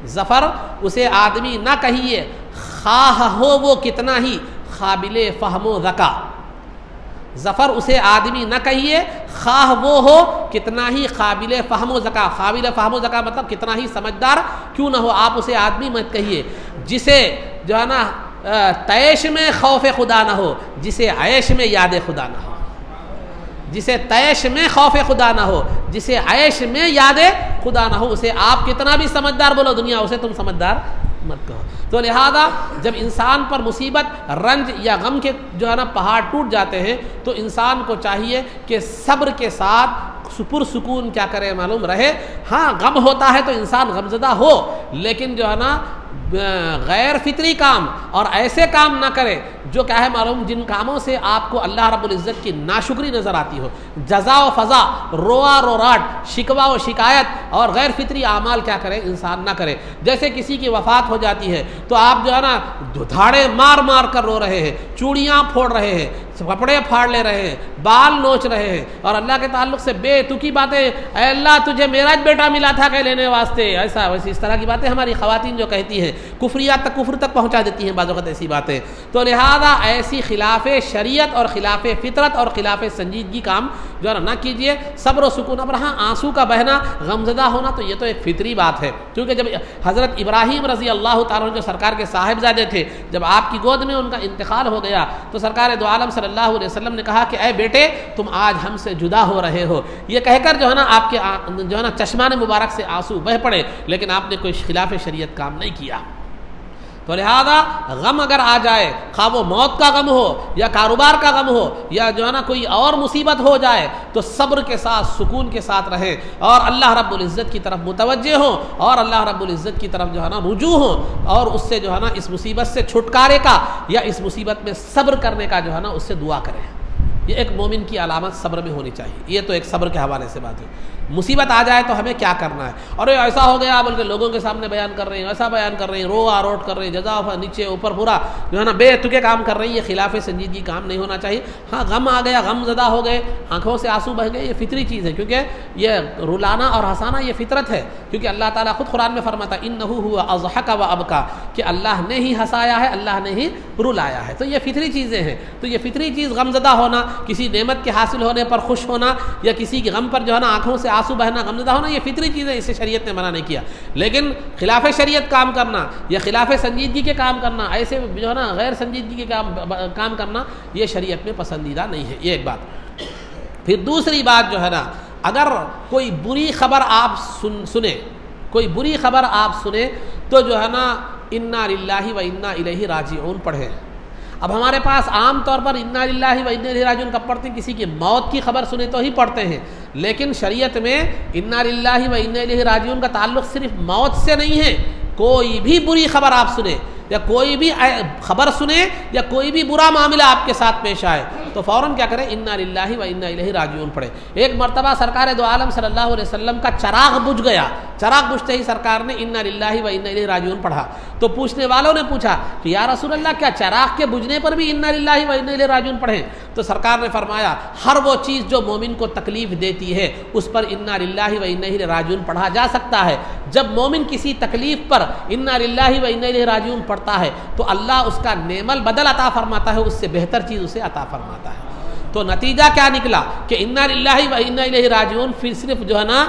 ظفر اسے آدمی نہ کہیے, خواہ ہو وہ کتنا ہی قابل فہم و ذکا. ظفر اسے آدمی نہ کہیے, خواہ وہ ہو کتنا ہی قابل فہم و ذکا. قابل فہم و ذکا مطلب کتنا ہی سمجھدار کیوں نہ ہو, آپ اسے آدمی مت کہیے. جسے جو ہے نا تیش میں خوف خدا نہ ہو, جسے عیش میں یاد خدا نہ ہو. جسے تیش میں خوف خدا نہ ہو, جسے عیش میں یاد خدا نہ ہو, اسے آپ کتنا بھی سمجھدار بولو دنیا, اسے تم سمجھدار مت کہو. تو لہذا جب انسان پر مصیبت, رنج یا غم کے جو ہے نا پہاڑ ٹوٹ جاتے ہیں تو انسان کو چاہیے کہ صبر کے ساتھ پرسکون کیا کرے, معلوم رہے. ہاں غم ہوتا ہے تو انسان غمزدہ ہو, لیکن جو ہے نا غیر فطری کام اور ایسے کام نہ کرے جو کیا ہے معلوم جن کاموں سے آپ کو اللہ رب العزت کی ناشکری نظر آتی ہو. جزا و فضا، روا روراٹ، شکوہ و شکایت اور غیر فطری اعمال کیا کرے انسان نہ کرے. جیسے کسی کی وفات ہو جاتی ہے تو آپ جو ہے نا دھاڑے مار مار کر رو رہے ہیں، چوڑیاں پھوڑ رہے ہیں، کپڑے پھاڑ لے رہے ہیں، بال نوچ رہے ہیں اور اللہ کے تعلق سے بے تکی باتیں، اے اللہ تجھے میرا بیٹا ملا تھا کہ لینے واسطے، ایسا ویسے اس طرح کی باتیں ہماری خواتین جو کہتی ہیں کفریات تک، کفر تک پہنچا دیتی ہیں بعض وقت ایسی باتیں. تو لہذا ایسی خلاف شریعت اور خلاف فطرت اور خلاف سنجیدگی کام جو ہے نہ کیجیے. صبر و سکون. اب رہا آنسو کا بہنا، غمزدہ ہونا، تو یہ تو ایک فطری بات ہے، کیونکہ جب حضرت ابراہیم رضی اللہ تعالیٰ عنہ جو سرکار کے صاحبزادے تھے، جب آپ کی گود میں ان کا انتقال ہو گیا تو سرکار دو عالم صلی اللہ علیہ وسلم نے کہا کہ اے بیٹے تم آج ہم سے جدا ہو رہے ہو. یہ کہہ کر جو ہے نا آپ کے جو ہے نا چشمان مبارک سے آنسو بہہ پڑے، لیکن آپ نے کوئی خلاف شریعت کام نہیں کیا. تو لہذا غم اگر آ جائے، خواہ وہ موت کا غم ہو یا کاروبار کا غم ہو یا جو ہے نا کوئی اور مصیبت ہو جائے، تو صبر کے ساتھ سکون کے ساتھ رہیں اور اللہ رب العزت کی طرف متوجہ ہوں اور اللہ رب العزت کی طرف جو ہے نا رجوع ہوں اور اس سے جو ہے نا اس مصیبت سے چھٹکارے کا یا اس مصیبت میں صبر کرنے کا جو ہے نا اس سے دعا کریں. یہ ایک مومن کی علامت صبر میں ہونی چاہیے. یہ تو ایک صبر کے حوالے سے بات ہے. مصیبت آ جائے تو ہمیں کیا کرنا ہے، اور ایسا ہو گیا بلکہ لوگوں کے سامنے بیان کر رہے ہیں، ایسا بیان کر رہے ہیں، رو آروٹ کر رہے ہیں، جزا نیچے اوپر پورا جو ہے نا بے تکے کام کر رہے ہیں. یہ خلاف سنجیدگی کام نہیں ہونا چاہیے. ہاں غم آ گیا، غم زدہ ہو گئے، آنکھوں سے آنسو بہہ گئے، یہ فطری چیز ہے، کیونکہ یہ رلانا اور ہنسانا یہ فطرت ہے. کیونکہ اللہ تعالیٰ خود قرآن میں فرماتا انہ هو اضحک و ابکا، کہ اللہ نے ہی ہنسایا ہے، اللہ نے ہی رلایا ہے. تو یہ فطری چیزیں ہیں. تو یہ فطری چیز غم زدہ ہونا، کسی نعمت کے حاصل ہونے پر خوش ہونا یا کسی کے غم پر جو ہے نا آنکھوں سے آنسو بہنا، غم زدہ ہونا، یہ فطری چیز ہے، اسے شریعت نے منع نہیں کیا. لیکن خلاف شریعت کام کرنا یا خلاف سنجیدگی کے کام کرنا، ایسے جو ہے نا غیر سنجیدگی کے کام کرنا، یہ شریعت میں پسندیدہ نہیں ہے. یہ ایک بات. پھر دوسری بات جو ہے نا، اگر کوئی بری خبر آپ سنیں، کوئی بری خبر آپ سنیں تو جو ہے نا انا للہ و انا الیہ راجعون پڑھیں. اب ہمارے پاس عام طور پر انا للہ و انا الیہ راجعون کب پڑھتے ہیں؟ کسی کی موت کی خبر سنے تو ہی پڑھتے ہیں. لیکن شریعت میں انا للہ و انا الیہ راجعون کا تعلق صرف موت سے نہیں ہے. کوئی بھی بری خبر آپ سنیں یا کوئی بھی خبر سنیں یا کوئی بھی برا معاملہ آپ کے ساتھ پیش آئے تو فوراً کیا کریں؟ انا للہ و انا الیہ راجعون پڑھیں. ایک مرتبہ سرکار دو عالم صلی اللہ علیہ وسلم کا چراغ بجھ گیا. چراغ بجھتے ہی سرکار نے انا للہ و انا الیہ راجعون پڑھا. تو پوچھنے والوں نے پوچھا کہ یا رسول اللہ کیا چراغ کے بجھنے پر بھی انا للہ و انا الیہ راجعون پڑھیں؟ تو سرکار نے فرمایا ہر وہ چیز جو مومن کو تکلیف دیتی ہے اس پر انا للہ و انا الیہ راجعون پڑھا جا سکتا ہے. جب مومن کسی تکلیف پر انا للہ و انا الیہ راجعون پڑھتا ہے تو اللہ اس کا نعم البدل عطا فرماتا ہے، اس سے بہتر چیز اسے عطا فرماتا ہے. تو نتیجہ کیا نکلا کہ انا للہ و انا الیہ راجعون پھر صرف جو ہے نا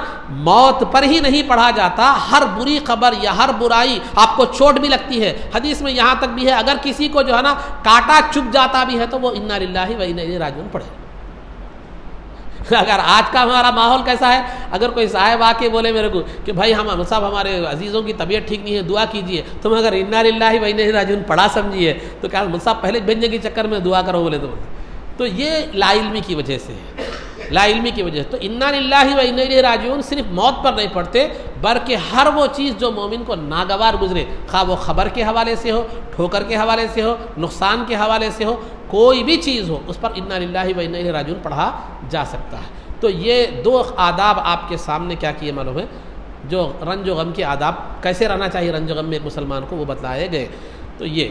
موت پر ہی نہیں پڑھا جاتا، ہر بری خبر یا ہر برائی آپ کو چوٹ بھی لگتی ہے. حدیث میں یہاں تک بھی ہے اگر کسی کو جو ہے نا کانٹا چبھ جاتا بھی ہے تو وہ انا للہ و انا الیہ راجعون پڑھے. اگر آج کا ہمارا ماحول کیسا ہے، اگر کوئی صاحب آ کے بولے میرے کو کہ بھائی ہم صاحب ہمارے عزیزوں کی طبیعت ٹھیک نہیں ہے دعا کیجیے، تم اگر انا للہ و انا الیہ راجعون پڑھا سمجھیے تو کیا صاحب پہلے بھیجنے کے چکر میں دعا کرو بولے تو یہ لا علمی کی وجہ سے ہے. لا علمی کی وجہ سے. تو انا للہ و انا الیہ راجعون صرف موت پر نہیں پڑھتے بلکہ ہر وہ چیز جو مومن کو ناگوار گزرے، خواہ وہ خبر کے حوالے سے ہو، ٹھوکر کے حوالے سے ہو، نقصان کے حوالے سے ہو، کوئی بھی چیز ہو اس پر انا للہ و انا الیہ راجعون پڑھا جا سکتا ہے. تو یہ دو آداب آپ کے سامنے کیا کیے معلوم ہے، جو رنج و غم کے آداب کیسے رہنا چاہیے رنج و غم میں ایک مسلمان کو، وہ بتلائے گئے. تو یہ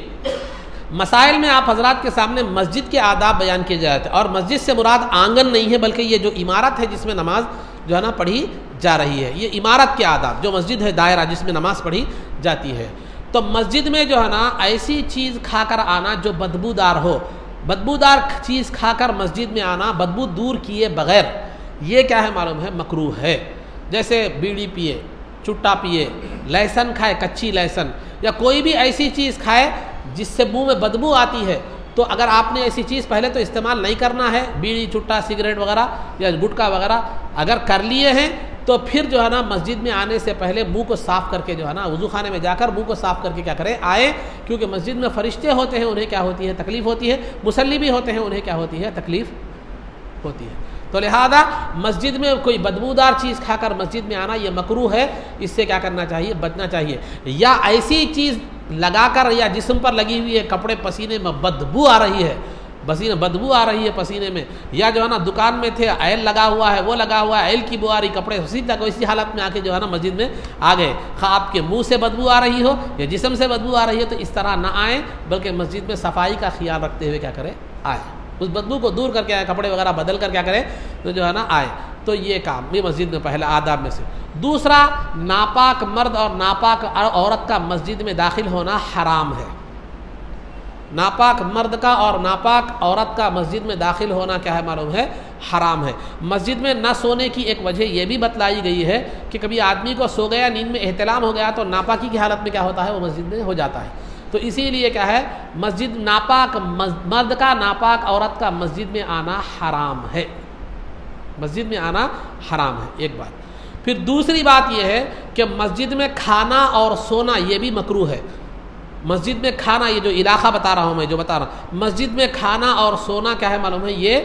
مسائل میں آپ حضرات کے سامنے مسجد کے آداب بیان کیے جاتے ہیں، اور مسجد سے مراد آنگن نہیں ہے بلکہ یہ جو عمارت ہے جس میں نماز جو ہے نا پڑھی جا رہی ہے، یہ عمارت کے آداب، جو مسجد ہے دائرہ جس میں نماز پڑھی جاتی ہے. تو مسجد میں جو ہے نا ایسی چیز کھا کر آنا جو بدبودار ہو، بدبودار چیز کھا کر مسجد میں آنا بدبو دور کیے بغیر، یہ کیا ہے معلوم ہے؟ مکروہ ہے. جیسے بیڑی پیے، چٹا پیے، لہسن کھائے، کچی لہسن، یا کوئی بھی ایسی چیز کھائے جس سے منہ میں بدبو آتی ہے، تو اگر آپ نے ایسی چیز پہلے تو استعمال نہیں کرنا ہے، بیڑی چٹا سگریٹ وغیرہ یا گٹکا وغیرہ اگر کر لیے ہیں تو پھر جو ہے نا مسجد میں آنے سے پہلے منہ کو صاف کر کے جو ہے نا وضو خانے میں جا کر منہ کو صاف کر کے کیا کریں؟ آئیں. کیونکہ مسجد میں فرشتے ہوتے ہیں، انہیں کیا ہوتی ہے؟ تکلیف ہوتی ہے. مصلی بھی ہوتے ہیں، انہیں کیا ہوتی ہے؟ تکلیف ہوتی ہے. تو لہذا مسجد میں کوئی بدبودار چیز کھا کر مسجد میں آنا یہ مکروہ ہے. اس سے کیا کرنا چاہیے؟ بچنا چاہیے. یا ایسی چیز لگا کر یا جسم پر لگی ہوئی ہے، کپڑے پسینے میں بدبو آ رہی ہے، بدبو آ رہی ہے پسینے میں، یا جو ہے نا دکان میں تھے آئل لگا ہوا ہے، وہ لگا ہوا ہے، آئل کی بو آ رہی، کپڑے سیدھا اسی حالت میں آ کے جو ہے نا مسجد میں آ گئے، خواہ آپ کے منہ سے بدبو آ رہی ہو یا جسم سے بدبو آ رہی ہے، تو اس طرح نہ آئیں، بلکہ مسجد میں صفائی کا خیال رکھتے ہوئے کیا کرے، آئے، اس بدبو کو دور کر کے آئے، کپڑے وغیرہ بدل کر کیا کرے تو جو ہے نا آئے۔ تو یہ کام یہ مسجد میں پہلا آداب میں سے۔ دوسرا، ناپاک مرد اور ناپاک عورت کا مسجد میں داخل ہونا حرام ہے۔ ناپاک مرد کا اور ناپاک عورت کا مسجد میں داخل ہونا کیا ہے معلوم ہے، حرام ہے۔ مسجد میں نہ سونے کی ایک وجہ یہ بھی بتلائی گئی ہے کہ کبھی آدمی کو سو گیا، نیند میں احتلام ہو گیا تو ناپاکی کی حالت میں کیا ہوتا ہے، وہ مسجد میں ہو جاتا ہے۔ تو اسی لیے کیا ہے، مسجد ناپاک مرد کا ناپاک عورت کا مسجد میں آنا حرام ہے، مسجد میں آنا حرام ہے، ایک بات۔ پھر دوسری بات یہ ہے کہ مسجد میں کھانا اور سونا یہ بھی مکروہ ہے۔ مسجد میں کھانا، یہ جو علاقہ بتا رہا ہوں میں، جو بتا رہا ہوں، مسجد میں کھانا اور سونا کیا ہے معلوم ہے، یہ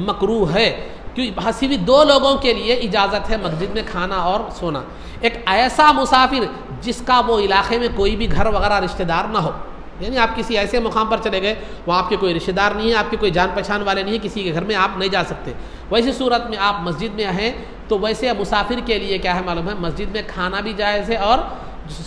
مکروہ ہے، کیونکہ صرف دو لوگوں کے لیے اجازت ہے مسجد میں کھانا اور سونا۔ ایک ایسا مسافر جس کا وہ علاقے میں کوئی بھی گھر وغیرہ رشتہ دار نہ ہو، یعنی آپ کسی ایسے مقام پر چلے گئے وہاں آپ کے کوئی رشتہ دار نہیں ہے، آپ کے کوئی جان پہچان والے نہیں ہیں، کسی کے گھر میں آپ نہیں جا سکتے، ویسی صورت میں آپ مسجد میں ہیں تو ویسے مسافر کے لیے کیا ہے معلوم ہے، مسجد میں کھانا بھی جائز ہے اور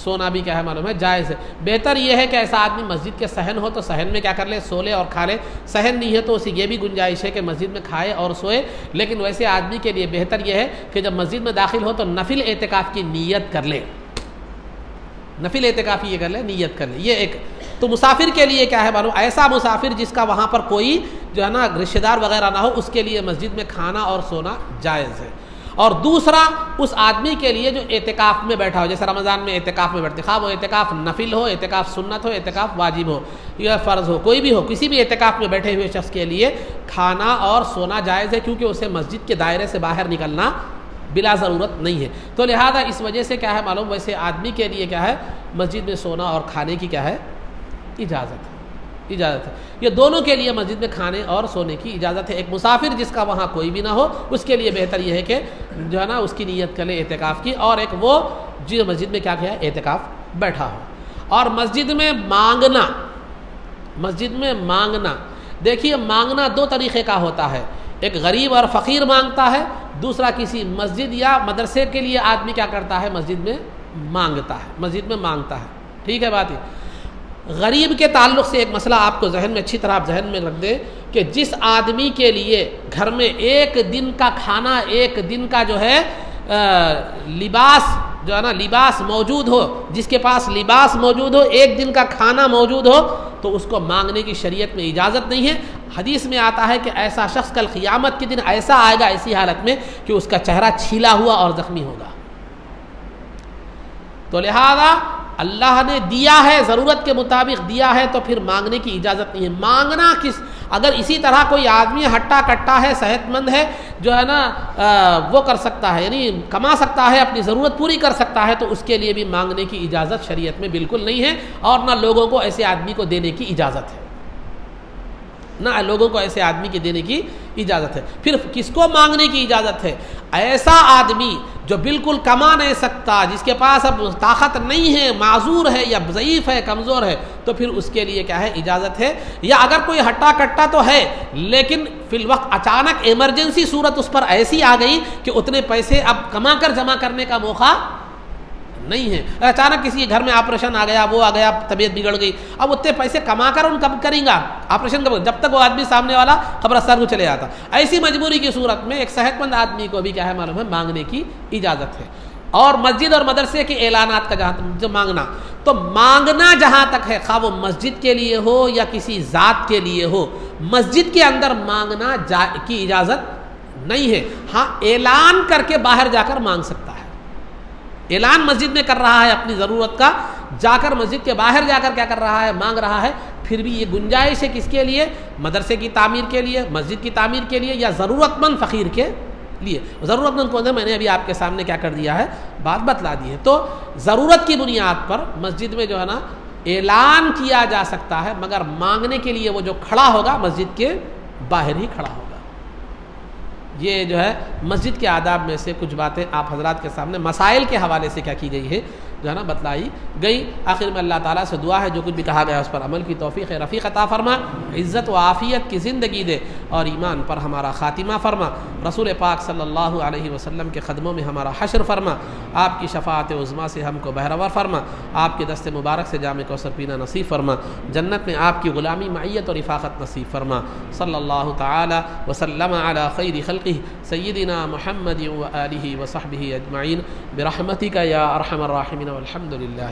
سونا بھی کیا ہے معلوم ہے، جائز ہے۔ بہتر یہ ہے کہ ایسا آدمی مسجد کے صحن ہو تو صحن میں کیا کر لے، سو لے اور کھا لے، صحن نہیں ہے تو اسے یہ بھی گنجائش ہے کہ مسجد میں کھائے اور سوئے، لیکن ویسے آدمی کے لیے بہتر یہ ہے کہ جب مسجد میں داخل ہو تو نفل اعتکاف کی نیت کر لے، نفل اعتکاف یہ کر لے، نیت کر لے، یہ ایک۔ تو مسافر کے لیے کیا ہے معلوم، ایسا مسافر جس کا وہاں پر کوئی جو ہے نا رشتہ دار وغیرہ نہ ہو، اس کے لیے مسجد میں کھانا اور سونا جائز ہے۔ اور دوسرا، اس آدمی کے لیے جو اعتکاف میں بیٹھا ہو، جیسے رمضان میں اعتکاف میں بیٹھتے، خواہ وہ اعتکاف نفل ہو، اعتکاف سنت ہو، اعتکاف واجب ہو یا فرض ہو، کوئی بھی ہو، کسی بھی اعتکاف میں بیٹھے ہوئے شخص کے لیے کھانا اور سونا جائز ہے، کیونکہ اسے مسجد کے دائرے سے باہر نکلنا بلا ضرورت نہیں ہے۔ تو لہذا اس وجہ سے کیا ہے معلوم، ویسے آدمی کے لیے کیا ہے، مسجد میں سونا اور کھانے کی کیا ہے، اجازت ہے، اجازت ہے۔ یہ دونوں کے لیے مسجد میں کھانے اور سونے کی اجازت ہے۔ ایک مسافر جس کا وہاں کوئی بھی نہ ہو، اس کے لیے بہتر یہ ہے کہ جو ہے نا اس کی نیت کرے اعتکاف کی، اور ایک وہ جو مسجد میں کیا کیا اعتکاف بیٹھا ہو۔ اور مسجد میں مانگنا، مسجد میں مانگنا، دیکھیے مانگنا دو طریقے کا ہوتا ہے، ایک غریب اور فقیر مانگتا ہے، دوسرا کسی مسجد یا مدرسے کے لیے آدمی کیا کرتا ہے، مسجد میں مانگتا ہے، مسجد میں مانگتا ہے، ٹھیک ہے بات یہ۔ غریب کے تعلق سے ایک مسئلہ آپ کو ذہن میں اچھی طرح آپ ذہن میں رکھ دیں کہ جس آدمی کے لیے گھر میں ایک دن کا کھانا، ایک دن کا جو ہے لباس جو ہے نا لباس موجود ہو، جس کے پاس لباس موجود ہو، ایک دن کا کھانا موجود ہو، تو اس کو مانگنے کی شریعت میں اجازت نہیں ہے۔ حدیث میں آتا ہے کہ ایسا شخص کل قیامت کے دن ایسا آئے گا ایسی حالت میں کہ اس کا چہرہ چھیلا ہوا اور زخمی ہوگا۔ تو لہذا اللہ نے دیا ہے، ضرورت کے مطابق دیا ہے، تو پھر مانگنے کی اجازت نہیں ہے۔ مانگنا اگر اسی طرح کوئی آدمی ہٹا کٹا ہے، صحت مند ہے، جو ہے نا وہ کر سکتا ہے، یعنی کما سکتا ہے، اپنی ضرورت پوری کر سکتا ہے، تو اس کے لیے بھی مانگنے کی اجازت شریعت میں بالکل نہیں ہے، اور نہ لوگوں کو ایسے آدمی کو دینے کی اجازت ہے، نہ لوگوں کو ایسے آدمی کے دینے کی اجازت ہے۔ پھر کس کو مانگنے کی اجازت ہے؟ ایسا آدمی جو بالکل کما نہیں سکتا، جس کے پاس اب طاقت نہیں ہے، معذور ہے یا ضعیف ہے، کمزور ہے، تو پھر اس کے لیے کیا ہے، اجازت ہے۔ یا اگر کوئی ہٹا کٹا تو ہے لیکن فی الوقت اچانک ایمرجنسی صورت اس پر ایسی آ گئی کہ اتنے پیسے اب کما کر جمع کرنے کا موقع نہیں ہے، اچانک کسی گھر میں آپریشن آ گیا، وہ آ گیا، طبیعت بگڑ گئی، اب اتنے پیسے کما کر ان کب کریں گا آپریشن، کب؟ جب تک وہ آدمی سامنے والا قبرستان کو چلے جاتا۔ ایسی مجبوری کی صورت میں ایک صحت مند آدمی کو بھی کیا ہے معلوم ہے، مانگنے کی اجازت ہے۔ اور مسجد اور مدرسے کے اعلانات کا جہاں مانگنا، تو مانگنا جہاں تک ہے، خواہ وہ مسجد کے لیے ہو یا کسی ذات کے لیے ہو، مسجد کے اندر مانگنا کی اجازت نہیں ہے۔ ہاں اعلان کر کے باہر جا کر مانگ سکتا ہے، اعلان مسجد میں کر رہا ہے اپنی ضرورت کا، جا کر مسجد کے باہر جا کر کیا کر رہا ہے، مانگ رہا ہے، پھر بھی یہ گنجائش ہے کس کے لیے، مدرسے کی تعمیر کے لیے، مسجد کی تعمیر کے لیے، یا ضرورت مند فقیر کے لیے۔ ضرورت مند کون ہے، میں نے ابھی آپ کے سامنے کیا کر دیا ہے، بات بتلا دی ہے۔ تو ضرورت کی بنیاد پر مسجد میں جو ہے نا اعلان کیا جا سکتا ہے، مگر مانگنے کے لیے وہ جو کھڑا ہوگا مسجد کے باہر ہی کھڑا ہوگا۔ یہ جو ہے مسجد کے آداب میں سے کچھ باتیں آپ حضرات کے سامنے مسائل کے حوالے سے کیا کی گئی ہے، جو ہے نا بتلائی گئی۔ آخر میں اللہ تعالیٰ سے دعا ہے جو کچھ بھی کہا گیا اس پر عمل کی توفیق رفیق عطا فرما، عزت و عافیت کی زندگی دے اور ایمان پر ہمارا خاتمہ فرما، رسول پاک صلی اللہ علیہ وسلم کے قدموں میں ہمارا حشر فرما، آپ کی شفاعت عظمیٰ سے ہم کو بہرور فرما، آپ کے دست مبارک سے جام کوثر پینا نصیب فرما، جنت میں آپ کی غلامی معیت اور رفاقت نصیب فرما۔ صلی اللہ تعالی وسلم علی خیر خلقہ سیدنا محمد و آلہ و صحبہ اجمعین برحمتک یا ارحم الراحمین والحمد للہ۔